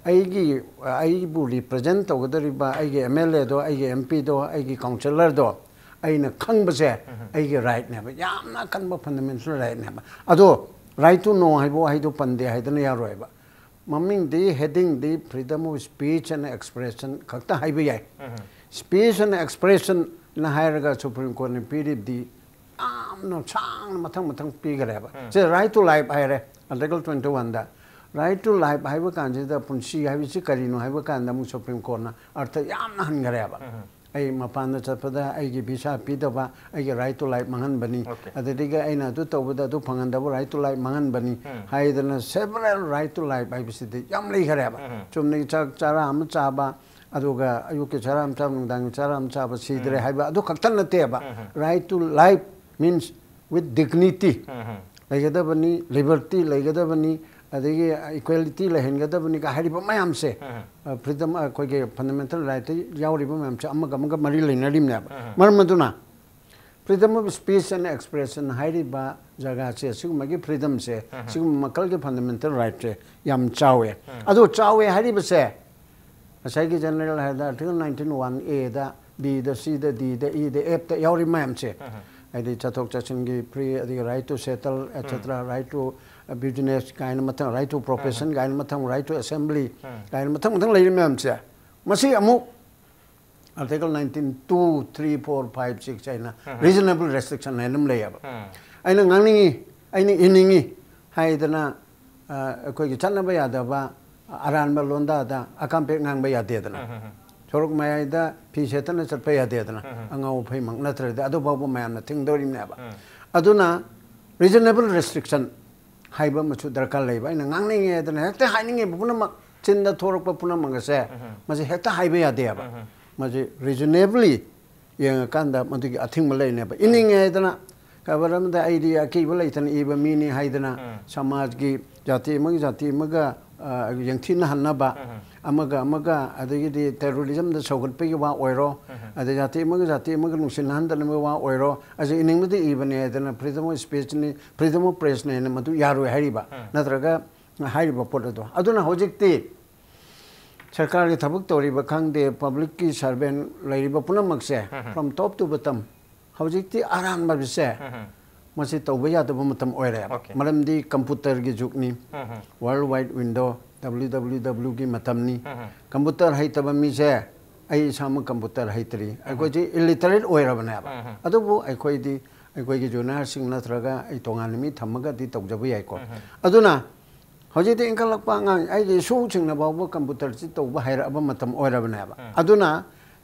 आईबु रिप्रेजेंट तौगदरिबा आईगे MLA दो आईगे MP दो आईगे काउंसिलर दो आईना खंगबसे आईगे राइट नेबा यामना कनबा फंडामेंटल राइट नेबा अदो राइट टू नो हाइबो हाइदो पंदे हाइदना यारोयबा ममिंग the heading the freedom of speech and expression खक्ता हाइबो याय स्पीच एंड एक्सप्रेशन ना हायरगा सुप्रीम कोर्ट ने पीरिब दी आमनो चांग मथंग मथंग पीगरेबा जे राइट टू लाइफ हायरे आर्टिकल 21 दा राइट टू लाइफ हाइबो कांजिदा पुंसी हाइबिसि करिनो हाइबो कांदा मु सुप्रीम कोर्ट ना अर्थ यामना हनगरेबा आई मपान चपदा आईगी भिसा पीदबा आईगी राइट टू लाइफ मंगन बनी अददिगा आइना दु तौबदा दु फंगनदबो राइट टू लाइफ मंगन बनी हाइदना सेवरल राइट टू लाइफ हाइबिसिदि याम लेखरेबा चुमनि चाक चारा अम चाबा अदुगा अयुके चारा अम चाब नुंदांग चारा अम चाबा सिदरे हाइबा अदु खक्तन नतेबा right to life means with dignity लेगदबनी लिबर्टी लेगदबनी अदगी इक्वालिटी लेहनगदबनी का हारिबा मयाम से फ्रीडम अखोगे फंडामेंटल राइट यावरिबा मयाम से अमगा अमगा मरि लेनरिमने मरमदुना freedom of speech and expression हारिबा जगह से सिगमगी फ्रीडम से सिगम मकल के फंडामेंटल राइट से याम चावे अदो चावे हारिबा से असाइगी जनरल हाइदा आर्टिकल 19(1)(a) दा B दा C दा D दा E दा F दा यावरि मयाम से आइदि चथोक चचनगी फ्री अदि right to settle etcetera right to business काइन मथंग राइट टू प्रोफेशन काइन मथंग राइट टू असेंबली काइन मथंग मथंग लेरि मैम से मसी अमु आर्टिकल 19(2)(3)(4)(5)(6) आइना रीजनेबल रेस्ट्रिक्शन नेनम लेयब आइना ngangingi आइना इनिंगी हाइदना अखोगी चनबा यादबा अरानबा लोंदा दा अकामपे ngangbा यादेदना छोरक मायादा फी सेतन चटपा यादेदना अंगाव फैमंग नत्रदे अदो बाबो मायाना थिंगदोरिमनेबा अदुना रीजनेबल रेस्ट्रिक्शन हाइबा मछु दरकार लेबा इन ngangingi दना हेक्ता हाइनिंगे पुनमक चिंदा थोरकपा पुनमंगसे मजे हेक्ता हाइबा यादेबा मजे रीजनेबली यंग कांदा मदुगी अथिंग मलेनेबा इनिंगे दना कबरमदा आइडिया की बलैतन इबा मीनी हाइदना समाज की जाति मगा यंगथिन हन्नबा अमगा अमगा अदगिदि टेररिज्म द सौगटपे वा ओइरो अद जाति मगा नुसिन हन्दन वा ओइरो अज इनिंगदि इबने दना फ्रीडम ऑफ स्पीच नि फ्रीडम ऑफ प्रेस ने मदु यारो हारिबा नत्रगा हारिबा पोटदो अदुना होजिकति सरकार की थबक तोरिबा खंगदे पब्लिक की सर्वेंट लैरिबा पुनमक्से फ्रॉम टॉप टू बॉटम होजिकति आराम बबिसे मसी तौबा यादबा मतम ओइरे मरमदि कंप्यूटर की जुगनी वर्ल्ड वाइड विंडो www की मतमनी कंप्यूटर हैतबा मिसे आई साम कंप्यूटर हैतरी अखोजी इलिटरेट ओइरबनेबा अदुबु अखोइदि अखोइगी जुनार सिंग नत्रगा आई तोंगानमी थमगा दि तौजबा याइको अदुना होजिदि इंकलकपा ngang आई सु सिंगना बाबो कंप्यूटर सि तौबा हैरबा मतम ओइरबनेबा अदुना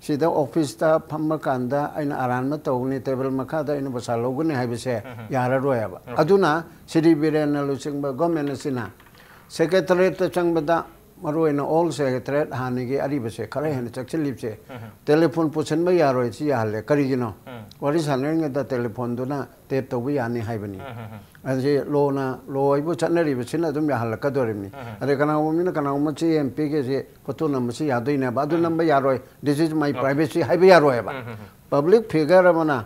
सिदा ऑफिस ता फम्मा कांदा आइना आरानमा तौगनी टेबल मखादा इन बसा लोगने हाइबसे याररोयबा अदुना सिरि बिरेन लुसिंगबा गवर्नमेंट सिना सेक्रेटरीट चंगबदा मरोइना ऑल सेक्रेटरीट हानिगे अरिबसे खरे हेन चक्सलिबसे टेलीफोन पुछनबा यारोय सि याहले करिगिनो वरि सानरिंग दा टेलीफोन दुना टेप तौबा यानि हाइबनी अजे लोना लोइबो चनरिबसिना दुम याहलकदोरिमनी अरे कनाउमिना कनाउमची एमपी के जे फोटो नंबरसी यादोइना बादु नंबर यारोय दिस इज माय प्राइवेसी हाइबे यारोयबा पब्लिक फिगर अमना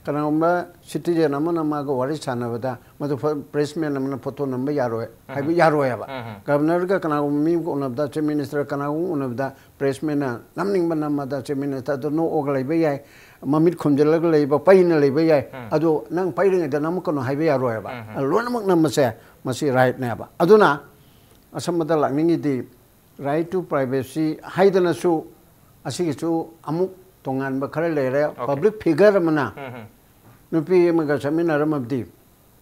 कनाउमा सिटीजन अमना मागो वरि सानबदा मदु प्रेसमेन अमना फोटो नंबर यारोय हाइबे यारोयबा गवर्नर का कनाउमी को उनबदा चीफ मिनिस्टर कनाउ उनबदा प्रेसमेन नमनिंग नमदा चीफ मिनिस्टर दो नो ओगलाइबे याय ममित खुमजलग लेबा पैना लेबा याय अदो नंग पैरिंग द नमकनो हाइबे यारोयबा लोनमक नमसे मसी राइट नेबा अदुना असमदा लांगिंगिदि राइट टू प्राइवेसी हाइदनसु असिगिसु अमुक तोंगानबा खरे लेरे पब्लिक फिगर मना nupi amaga chamina ramabdi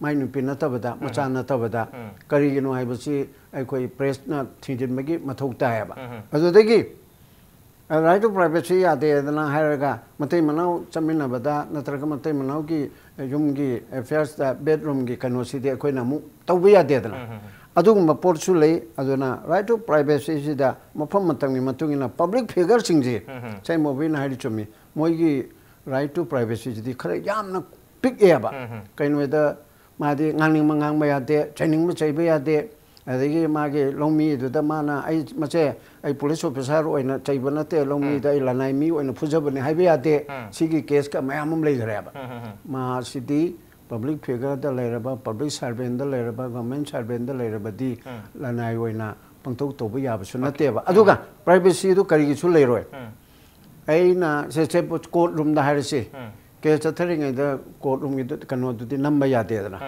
mai nupi natabada macha natabada karigino haibasi aikoi press na thijin magi mathok ta ba adudagi right to privacy ade dana hairaga matai manau chamina bada natraga matai manau ki yum gi affairs da bedroom gi kano si de koi namu tawbi ade dana adugumba porchu lei aduna right to privacy si da mafam matang ni matungina public figure singji chai Mobi na hari chumi moi gi right to privacy di khara yamna pick eba kaino da madi ngangning mangang ba yade training ma chai ba yade adagi mage longmi du da mana ai mache ai police officer oina chai ba na te longmi da ilanai mi oina phujabani hai ba yade sigi case ka mayamam lei gare ba ma sidi public figure da lairaba public servant da lairaba government servant da lairaba di lanai oina pangtok to ba yaba su na te ba aduga privacy du kari gi su leiroi ai na se court room da harisi ke chathring da court room gi kano du di namba ya de na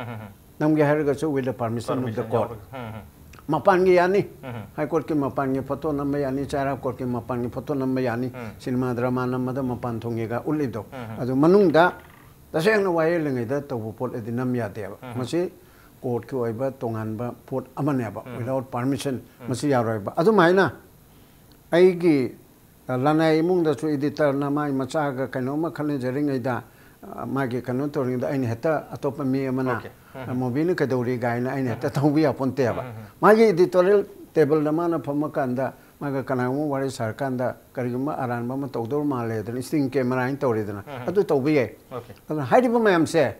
nam ge har ga so with the permission of the court mapan gi yani high court ki mapan gi photo namba yani chara court ki mapan gi photo namba yani cinema drama namba da mapan thonge ga ulli do adu manung da taseng na wai lengai da to pot edi nam ya de ba masi court ki oi ba tongan ba pot amane ba without permission masi ya roi ba adu mai na ai gi lanai mung da su editor na mai macha ga kano ma khane jaring ai da ma ge kano to ring da ai heta atop mi amana Mobi ni kadori gai na ai heta tawbi apon te ba ma ge editorial table na ma na phama kan da ma ga kana mu wari sarkan da kariguma aran ma tawdor ma le da sting camera in tawri da adu tawbi ai adu haidi ba mayam se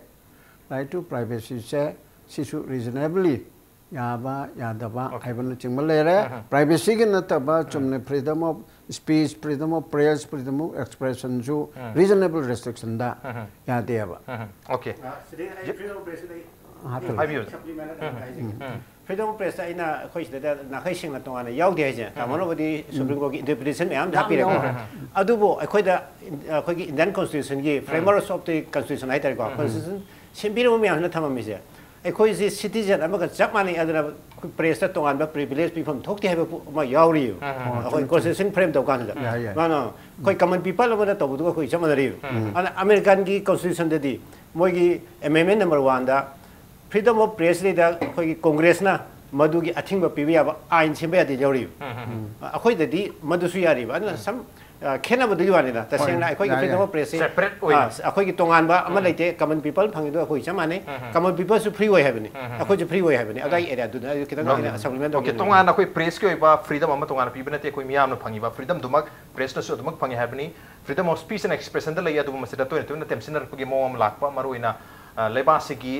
right to privacy se sisu reasonably yaba yadaba haibana chingma lere privacy gi nataba chumne freedom of speech freedom of press freedom of expression ju reasonable restriction da yadeba okay freedom of press freedom of press aina khoi da na khai sing na tongana yaw de je kamano bodi supreme court interpretation me am happy re ko adubo akhoi da akhoi gi Indian constitution gi framework of the constitution ai tar ko constitution simbiro me am na thamami je akhoi si citizen amaga japmani adana press ta tongan ba privilege people thokti ha ma yauri akhoi constitution frame to kan da no khoi common people amana to bu khoi jamana ri ana American gi constitution de di moi gi amendment number 1 da freedom of press le da khoi congress na madu gi athing ba pibi ya ba ain chimba ya de yauri akhoi de di madu su yari ba na sam khena ba dili wani da ta seng na akhoi gi freedom of press separate oi akhoi gi tongan ba ama laite common people phangi do akhoi chamane common people su free way habani akhoi ju free way habani adai area du na kitang supplement okay tongan akhoi press ki oi ba freedom ama tongan pibi na te akhoi miyam na phangi ba freedom dumak press na su dumak phangi habani freedom of speech and expression da lai adu masida to na temsinar pugi mom lakpa maruina lebasi gi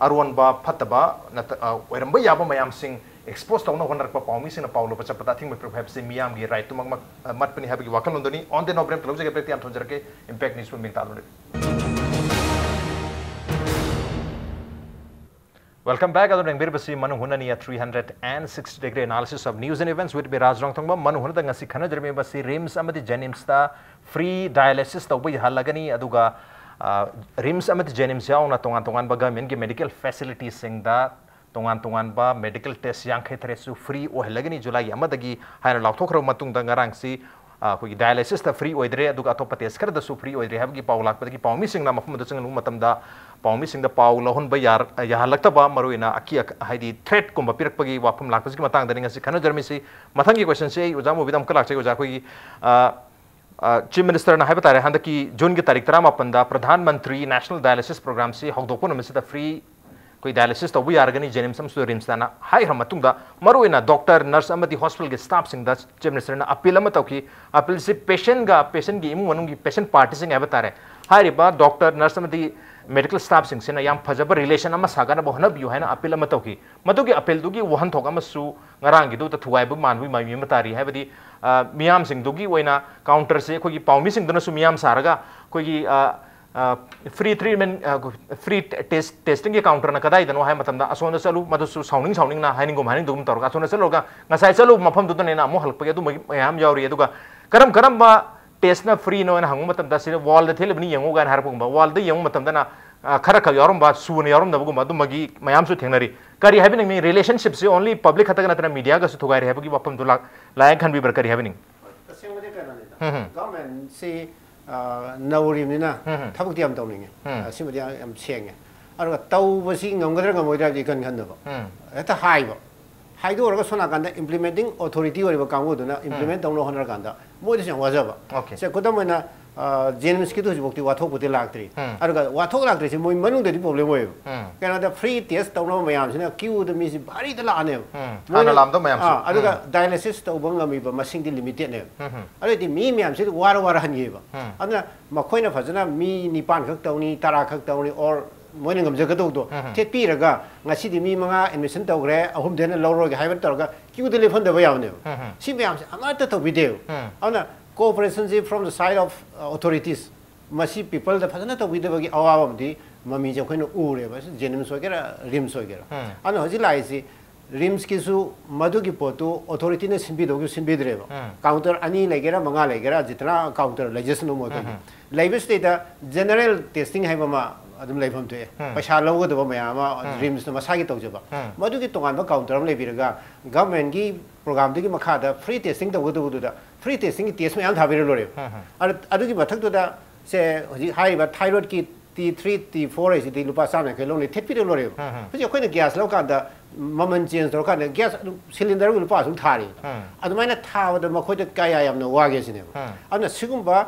arwan ba phataba na oiramba yaba mayam sing expose tawna honar pa pawmi sing na pawlo pa chapata thing me perhaps miyam gi right to mag mat pani habi wakal ondoni on the nobrem tloje ge preti am thonjarke impact news ming talone welcome back adon engber basi Manung Hutna 360 degree analysis of news and events with Raj Nongthombam Manung Hutna ngasi khana jerme basi rims amadi jenims ta free dialysis tawbai halagani aduga rims amati jenims yauna tongan ba government gi medical facilities sing da tongan ba medical test yang khetresu free o helagani July amadagi haina laukthokro matung da ngarang si koi dialysis ta free oidre aduga atop test kar da su free oidre habgi paulak padagi pawmi sing na mafum da changlu matam da pawmi sing da paw lahon ba yar ya halakta ba maruina aki haidi threat kumba pirak pagi wapum lakpasi ki matang da ngasi khana jarmi si mathangi question se ujamu bidam kalak che uja koi Chief Minister na haibata re handa ki June ki tarik tara mapanda Pradhan Mantri National Dialysis Program si hokdoko na misita free koi dialysis to bu yargani jenim sam su rims na hai ramatung da maruina doctor nurse amati hospital ge staff sing da Chief Minister na appeal amata ki appeal si patient gi imu manung gi patient party sing haibata re hai riba doctor nurse amati medical staff sing sina yam phajaba relation ama sagana bohna biu haina appeal amata ki madugi appeal dugi wahan thok ama su ngarang gi du ta thuai bu manwi mai matari haibadi miyam sing dugi waina counter se khoi pawmi sing dana su miyam saraga khoi free treatment free testing ki counter na kadai dano hai matamda asona chalu madusu sounding na haining gum tor asona chalu ga ngasai chalu mafam du na mo halpa du mayam yauri aduga karam ba test na free no na hangu matamda sine wall da thelbni yango gan harpung ba wall da yango matamda na khara ka yarum ba su ne yarum da bu madu magi mayam su thengnari kari happening me relationship se only public khata na media ga su thugai re habi bapam du la khan bi bar kari happening government si नौरीमनिना थबक याम तौनिंगे सिमदि याम सेंगे अरगा तौबसी ngमगदर ngमोइदा जि कन खनदबो एता हाइबो हाइदोरगा सोना कांदा implementing authority ओरिबो कांगोदुना implement तौनो honour कांदा मोइदि वाजबा से खुदमना जेनिम्स की तो जुबक्ति वाथोक पुते लागत्री अरगा वाथोक लागत्री से मोइ मनुदि प्रॉब्लम होय केनादा फ्री टेस्ट तौनो मयाम सिना क्यू द मिसि भारी द लाने हाना लामदो मयाम अरगा डायलिसिस तौबं ngमिबा मसिंग दि लिमिटेड ने अरदि मी मयाम से वार हनगेबा अदना मखोइना फजना मी निपान खक तौनी तारा खक तौनी और मोइना ngमजगदो थेपीरगा ngसिदि मी मंगा एडमिशन तौग्रे अहुम देना लौरोगे हाइबन तौरगा क्यू द लेफन दबा यावने सि मयाम से अमात तौबिदेव अदना cooperation from the side of authorities masi people the phasana to with the awam di mami je khoin ure ba jenim so gera rims so gera ana hoji lai si rims ki su madu ki potu authority ne sinbi do ki sinbi dre ba counter ani legera manga legera jitna counter legislation mo to labor state general testing hai ma adum leifam te paisa logo do ma ya ma rims na masa ki to je ba madu ki tongan ba counter le biraga government ki program de ki makha da free testing do do da free testing test में आंधा बिरलो रे अदुगी मथक तो दा से हजि high बा thyroid की T3 T4 है city लुपा सामने के लोने थेपि रे लोरे फिर कोई ने गैस लो का दा ममन चेंज तो का ने गैस सिलिंडर को लुपा सुन थारी अदुमाइना थाव द मखोय द काया यामनो वागे सिने अदना सिगुम्बा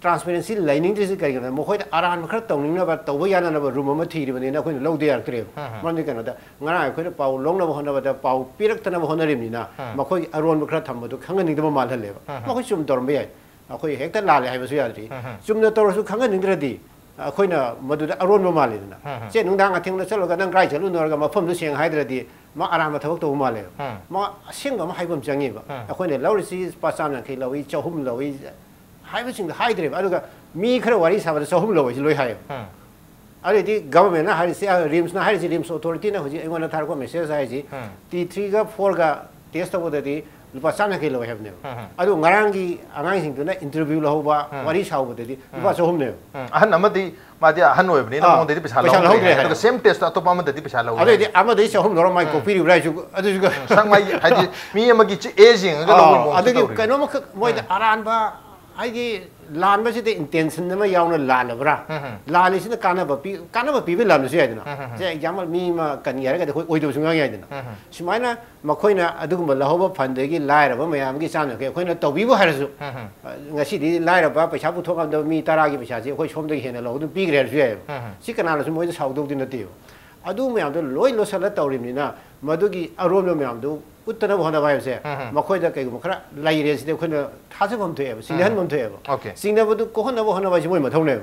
ट्रांसपेरेंसी लाइनिंग दिस करिगना मखोय आरान मखर तौनिंगना बा तौबो याना बा रूम म थीरि बने ना कोइ लौदे याक्रे मन कनो दा ngara कोइ पाउ लोंना होना बा पाउ पिरक्तना होनरिमिना मखोय अरोन मखर थम्बदु खंगनिंगदबा मालहलेबा मखोय सुम तोरम याय अखोय हेक्ता लाले हाइबसु यादि सुमना तोरसु खंगनिंगद्रदि अखोयना मदुदा अरोन मालेदना जे नुंदांग अथिंगना चलोगा नंग राइ चलु नरगा मफमदु सेंग हाइद्रदि मा आराम थबक तो माले मा सेंग म हाइबम चंगेबा अखोयने लौरिसि पासामना खै लौइ चहुम लौइ हाइबसिंग हाइद्रे अदुगा मी खर वारी साबद चहुम लौइ लोइ हाय अरेदि गवर्नमेंट ना हारिसि रिम्स ना हारिसि रिम्स अथॉरिटी ना होजि एंगोना थारको मेसेज हाइजि T3 गा 4 गा टेस्ट तबदि लुपा सामना खै लौइ हाबने अदु ngaraंगी आंगांसिंग तुना इंटरव्यू लहौबा वारी सावबदि लुपा चहुमने अहन अमदि मादि अहन होइबनि ना मोंदि पैसा लौदे अदु सेम टेस्ट अतोपा अमदि पैसा लौदे अदि अमदि चहुम नरो माइ कॉपी रिब्राइजु अदु संमाइ हादि मी अमगि एजिंग गा लौइ मो अदु कनो मख मोइद आरानबा आइदि लानबसिदे इंटेंशन नमा यावना लानबरा लालिसिना कानबा पीबे लानसु याइदना जे एग्जांपल मी मा कनियारगा दे ओइदो सुंगा याइदना सिमाइना मखोइना अदुगुम लहौबा फंडगी लाइरबा मयामगी चामना के खोइना तौबिबो हारसु ngasiदि लाइरबा पैसा पुथोकम द मी 10 गी पैसा जे खोइ सोमदगी हेना लहौदु पीग्रे हरसु याइ सि कनालसु मोइद साउदोदि नतियो अदु मयामदो लोइ लोसला तौरिमिना मदुगी अरोनो मयामदो उत्तना होना भाइसे मखोइदा कइगु खरा लाइरेसिदे खोइना थाजबम थेब सिंहनबम थेब सिंहनबदु कोहनबो होना भाइसे मोइ मथौने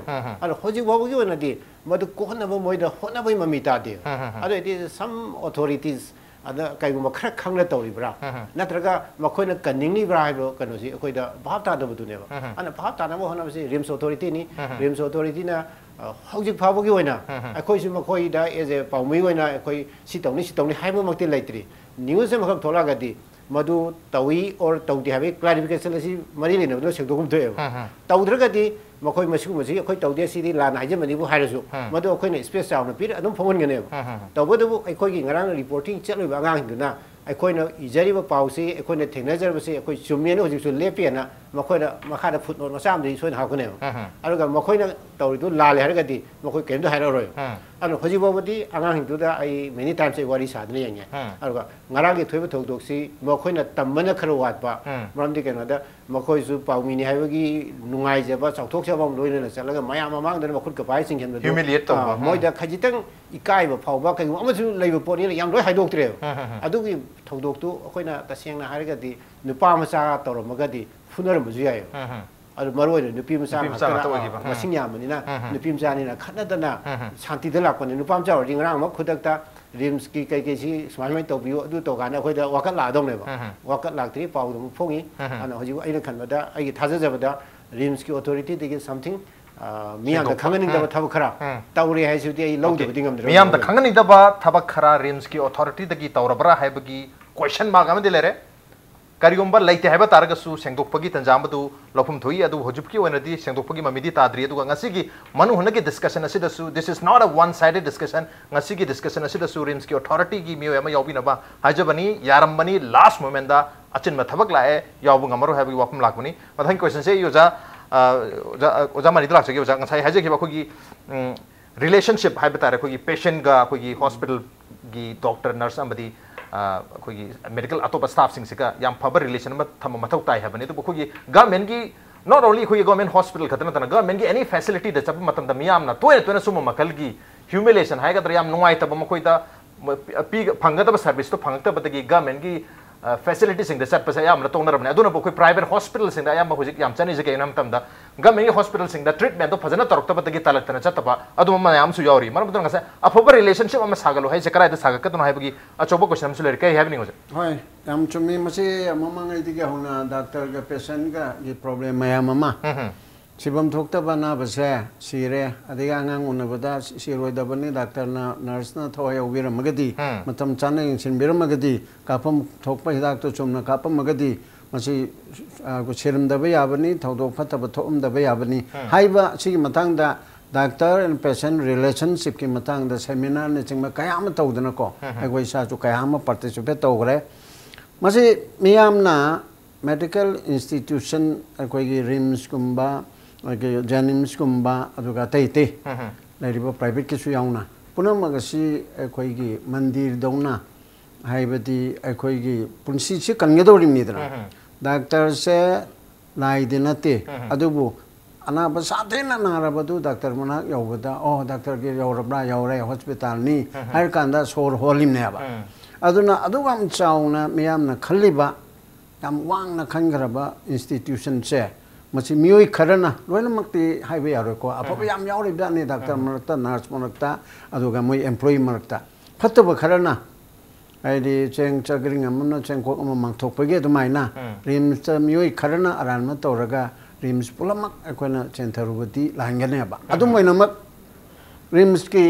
अरो होजि बाबुगी वनादि मदु कोहनबो मोइदा होनबै ममिता दे अरो इट इज सम अथॉरिटीज अदा कइगु खरा खंगना तौरिब्रा नत्रगा मखोइना कनिंगनिब्रा हाइबो कनोसि अखोइदा भाव तादबदुनेबा अना भाव तानबो होनबसि रिम्स अथॉरिटी नि रिम्स अथॉरिटी ना हौजिक फाबोगी होइना अखोइसु मखोइदा एज ए पाउमै होइना अखोइ सितौनि हाइबो मक्ति लैत्रि न्यूज़ में खब थोड़ा गति मधु तवी और तौती है क्लैरिफिकेशन असी मरी लेने बदलो सेक्दोगुम थोए तौद्र गति मखोइ मसिगु मसि अखोइ तौदे सिदि लान हाइजे मनिबु हाइरसु मधु अखोइने स्पेस चाउन पिर अदुम फोंगनगने तौबदबु अखोइगी ngaraang रिपोर्टिंग चलुबा आगांगिदुना अखोइना इजरिबा पाउसी अखोइने थेंगनाजरबसि अखोइ चुम्मेन होजिसु लेपेना मखोइना मखादा फुटनोट मसामदि सोइन हाकुने अरुगा मखोइना तौरिदु लाले हरगदि मखोइ केमदो हाइररोय अनु होजिबोबदि आगांगिदुदा आई मेनी टाइम्स ए वारी सादने यंगे अरुगा ngaraangi थोइबो थौदोक्सि मखोइना तम्मना खरो वाटबा मरमदि केनोदा मखोइसु पाउमिनि हाइबगी नुंगाइजबा चाउथोकसबम लोइना चलगा मया ममांगदना मखुट कपाइ सिंखेनबदु ह्युमिलिएट तौबा मोइदा खजितंग इकाइबा फावबा कइगु अमसु लैबो पोनि याम लोइ हाइदोक्तरे अदुगी थौदोक्तु अखोइना तसेंगना हारगदि नुपा मचा तौरमगदि फुनरमजु याय अरु मरोइना नुपी मचा मसिंग यामनिना नुपी मचानिना खनदना शांतिदा लापनि नुपा मचा ओरदि ngaraang मा खुदकता रिम्स की कई सी सुमाय तौबियो अदु तौगाना अखोइदा वाकत लादोंनेबा वाकत लाक्तरि पाउदम फोंगी अना हजि अइना खनबदा अइगी थाजजबदा रिम्स की अथॉरिटी दिगे समथिंग मियाम द खंगनिंगदबा थबक खरा तौरि हाइसुदि अइ लौदबदि ngमद्र मियाम द खंगनिंगदबा थबक खरा रिम्स की अथॉरिटी दगी तौरबरा हाइबगी क्वेश्चन मार्क अमदि लेरे करिगुम्बा लाइते हाइबा तारगसु सेंगदोकपगी तंजामदु लफुम थोई अदु होजुपकी वनदि सेंगदोकपगी ममिदि ताद्रि अदु ngasi मनु हुनगे डिस्कशन असिदसु this is not a one sided discussion ngasi discussion असिदसु रिम्स की अथॉरिटी की मियो एमा याउबिनबा हाजबनी यारमबनी लास्ट मोमेंट दा अचिन मथबक लाए याउबु ngमरो हाइबगी वाफम लाकबनी मथांग क्वेश्चन से योजा ओजा मनी लाख से ओजा ngasai haje ki bakhogi relationship hai batare khogi patient ga khogi hospital gi doctor nurse amadi khogi medical atopa staff sing sika yam phaba relation ma thama mathau tai habani to khogi government gi not only khogi government hospital khatana tana government gi any facility da chap matam da miyam na toy suma makal gi humiliation hai ga yam nuai ta ba khoi da pi phanga da service to phangta ba gi government gi facility sing da chat pa sa yam na tong na rabne aduna bo khoi private hospital sing da yam ba hojik yam chani je ke nam tam da government hospital sing da treatment to phajana tarok ta ba gi talak tana chat ba aduma ma yam su yauri mar budon ngasa afoba relationship am sagalo hai se karai da sagak ka to hai ba gi achoba question am su le kai happening ho hoi yam chumi masi amama ngai di ga hona doctor ga patient ga gi problem mayam ama sibam thokta bana base sire adiga ngang una bada siroi da bani doctor na nurse na thoi obira magadi matam chana sin bira magadi kapam thokpa hidak to chumna kapam magadi masi ko serum da ba yabani thodo phata ba thom da ba yabani haiba sigi matang da doctor and patient relationship ki matang da seminar ne chingma kayam tawdana ko agoi sa chu kayam participate tawgre masi miyam na medical institution akoi gi rims kumba like Janims kumba aduga taite lariba private kisu yauna punamagasi akoigi mandir dongna haibati akoigi punsi chi kangedorim nidra doctor se lai dinate adubu ana ba sathena narabadu doctor mana yawada oh doctor ge yawrabra yawre hospital ni har kanda sor holim ne ba aduna adugam chauna miyamna khaliba yam wangna khangraba institution se masi mioi kharana loina makti highway aro ko apa yam yauri da ne doctor marakta nurse marakta aduga moi employee marakta phataba kharana aidi cheng chagring amna cheng ko am mang thok page dumaina rims ta mioi kharana aran ma toraga rims pulamak akona chentarubati lahangane ba adu moina mak rims ki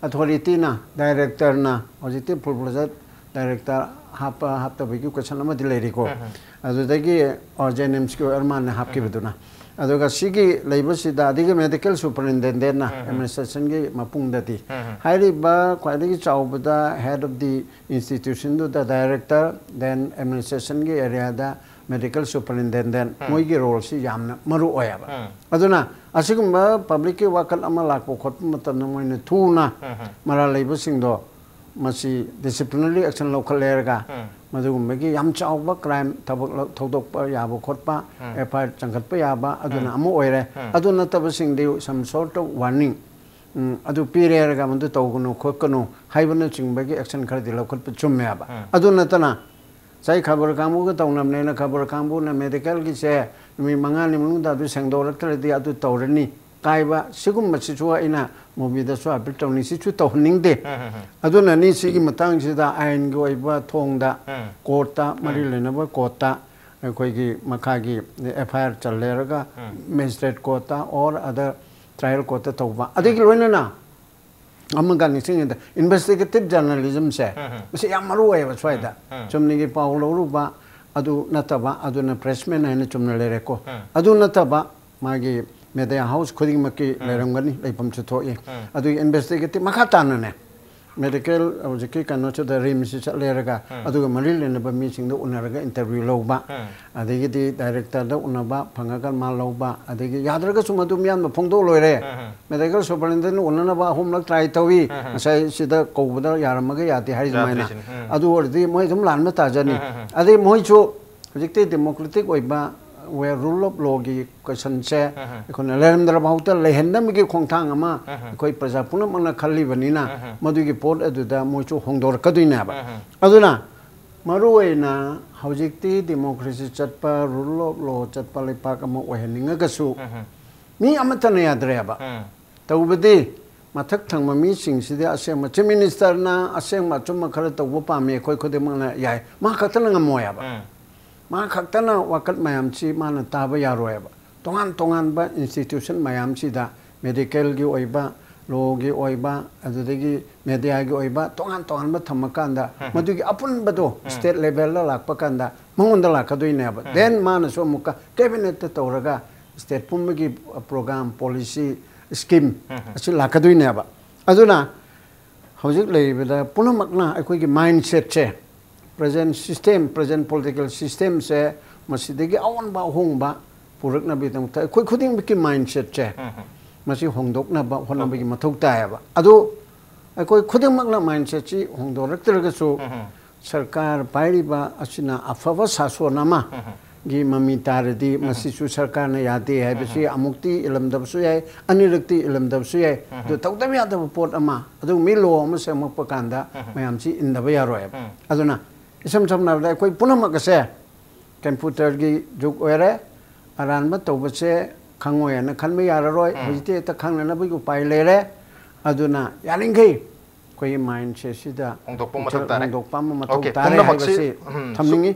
authority na director na hojite pulpulajat director hapta bagi question ama dileri ko adudagi orjanims ko arman ne hapki biduna aduga sigi leibasi da adiga medical superintendent na administration gi mapung dati hairi ba kwaidagi chaubada head of the institution do the director then administration gi area da medical superintendent moi gi role si yamna maru oya ba aduna asigumba public ki wakal ama lakpo khot matam moi ne thuna mara leibasing do masi disciplinary action local lerga madugumegi yam chawba crime tabak thodok yaba khotpa FIR changkatpa yaba aduna amu oire aduna tabasing de some sort of warning adu pirerga mandu tawguno khokano haibana chingbagi action khadi local pa chumme yaba aduna tana sai khabar kamu ga tawnam ne na khabar kambu na medical gi se mi mangani munu da du sengdorak tadi adu tawrani kaiba sigum machichua ina Mobi da so apil tawni si chu tawning de aduna ni sigi matang sida ain go iba thongda kota mari lena ba kota koi gi makha gi FIR chaleraga magistrate kota or other trial kota tawba adigi loina na amanga ni sing investigative journalism se se yamaru wa swaida chumni gi paulo ruba adu nataba aduna pressmen na chumna lere ko adu nataba magi media house khuding maki lerangani leipam chutho ye adu investigative makhatana ne medical objeki kanu chu da rims cha leraga adu maril ne ba mi sing do unaraga interview loba adigi di director da unaba phangagal ma loba adigi yadraga sumadu mian phongdo loire medical superintendent unana ba homlak try tawi sai sida kobda yaramaga yati hari jamaina adu ordi moi thum lan ma tajani adi moi chu objekti democratic oiba where rule of law gi question se kon lerem dra bauta lehendam gi khongthang ama koi praja punam na khalli banina madu gi port adu da moi chu hongdor kaduina ba aduna maru ena hojikti democracy chatpa rule of law chatpa lepa kama oheninga gasu mi amata na yadre ba tawbedi mathak thangma mi sing side asem chief minister na asem ma chuma khara tawba pa me koi khode ma yai ma khatana ngamoya ba ma khaktana wakat mayam chi mana taba yaroeba tongan ba institution mayam chi da medical gi oiba law gi oiba adudagi media gi oiba tongan ba thamakanda madugi apun bado state level la lakpa kanda mangonda la kadoine ba then mana so muka cabinet ta toraga state pumgi program policy scheme asi la kadoine ba aduna hojik leibeda punamakna akoi gi mindset che present system present political system se masidegi awan ba hong ba पुरकना भी तंग ता कोई खुद ही mindset चे मसी होंदोक ना बा होना भी मथुक ताया बा अदो कोई खुद मगना माइंडसेट ची होंदो रक्तरगसु सरकार पाइरी बा असिना अफवा सासोनामा गी ममी तारदी मसीसु सरकार ने यादे है बसी अमुक्ति इलमदबसु याय अनिरक्ति इलमदबसु याय दो तौदम यादब पोट अमा अदु मिलो अम से मक पकांदा मयाम ची इंदब यारोय अदुना इसम समना दा कोई पुनमकसे कंप्यूटर की जुग ओरे अरानब तौबसे खंगोय न खनमे यारोय हजिते त खंगना बगु पाइ लेरे अदुना यालिंगै कोई माइंडसेट सिदा होंदोकपम मथक तारे होंदोकपम मथक तारे हाइबसे थमनिंगी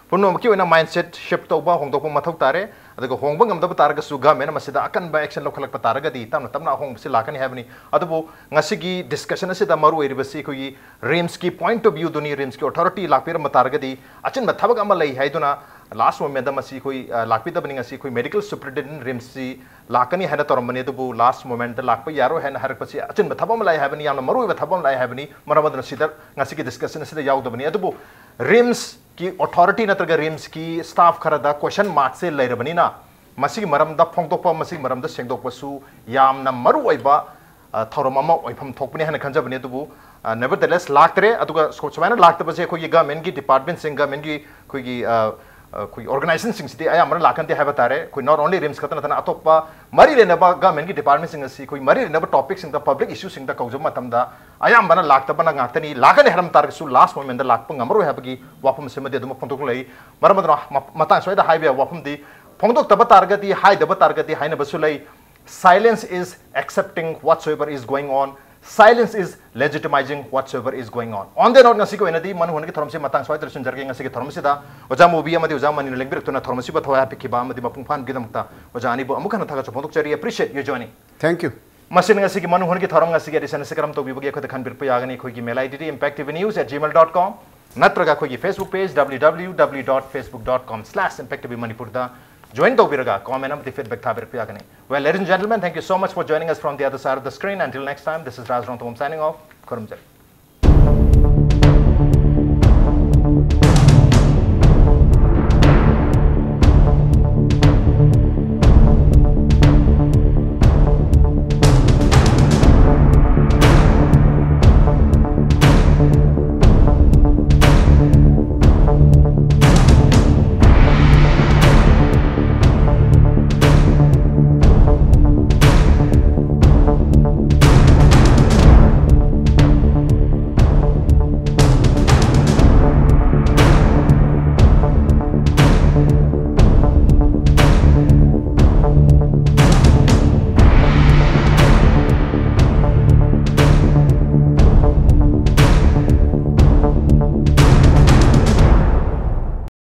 पुनमकी ओना माइंडसेट शिफ्ट तौबा होंदोकपम मथक तारे अदुग होंगबा ngam तारग सु गवर्नमेंट मसिदा अकन बा एक्शन लोखलक तारगदी तमना तमना होंगसे लाकनी हाबनी अदुबो ngasi डिस्कशन सिदा मरु एरिबसी कोई रेम्स की पॉइंट ऑफ व्यू दुनी रेम्स की अथॉरिटी लाकपिर मतारगदी अचिन मथबक अमा लई हाइदुना लास्ट मोमेंट दा मसी कोई लाकपिदबनी ngasi कोई मेडिकल सुपरिटेंडेंट रेम्सी लाकनी हैना तोरमनी दुबो लास्ट मोमेंट दा लाकप यारो हैना हरकपसी अचिन मथबम लाई हाबनी यामना मरु मथबम लाई हाबनी मरमदन सिदा ngasi की डिस्कशन सिदा याउदबनी अदुबो रेम्स की अथॉरिटी नत्रग रेम्स की स्टाफ खरदा क्वेश्चन मार्क से लैरबनीना मसी मरमदा फोंगतोपा मसी मरमदा सेंगदोपसु यामना मरु ओइबा थौरम अमा ओइफम थोकपनी हैना खंजबनी दुबो नेवरदलेस लाक्तरे अदुगा सोचमाना लाक्तबसे कोई गवर्नमेंट की डिपार्टमेंट सिंग गवर्नमेंट की कोई ऑर्गेनाइजेशन सिंग सिटी आया मर लाखनते है बतारे कोई नॉट ओनली रिम्स खतना तना अतोपा मरी लेनबा गवर्नमेंट की डिपार्टमेंट सिंग सी कोई मरी लेनबा टॉपिक सिंग दा पब्लिक इश्यू सिंग दा कौजम मतमदा आया मना लाक्तबना गातनी लागने हरम तार सु लास्ट मोमेंट दा लाकप ngamro हैबगी वाफम सेमदे दुम फोंदोक लई मरमदरा मता सोयदा हाइबे वाफम दी फोंदोक तब तारगती हाइ दब तारगती हाइना बसु लई silence is accepting whatsoever is going on. Silence is legitimizing whatsoever is going on. On the note, ngasi ko enadi manu hon ki thorom se matang swai tersun jarge ngasi ki thorom se da oja Mobi amadi oja mani lengbir tuna thorom se ba thoya pikiba amadi mapung phan gidam ta oja ani bo amukana thaga chopondok chari appreciate you joining. Thank you. Masin ngasi ki manu hon ki thorom ngasi ki edition se karam to bibugi khod khan bir pa yagani khoi ki mail id impacttvnews@gmail.com natraga khoi ki Facebook page www.facebook.com/impacttvmanipur da join the Viraga, comment and the feedback. Well, ladies and gentlemen, thank you so much for joining us from the other side of the screen. Until next time, this is Raj Nongthombam signing off.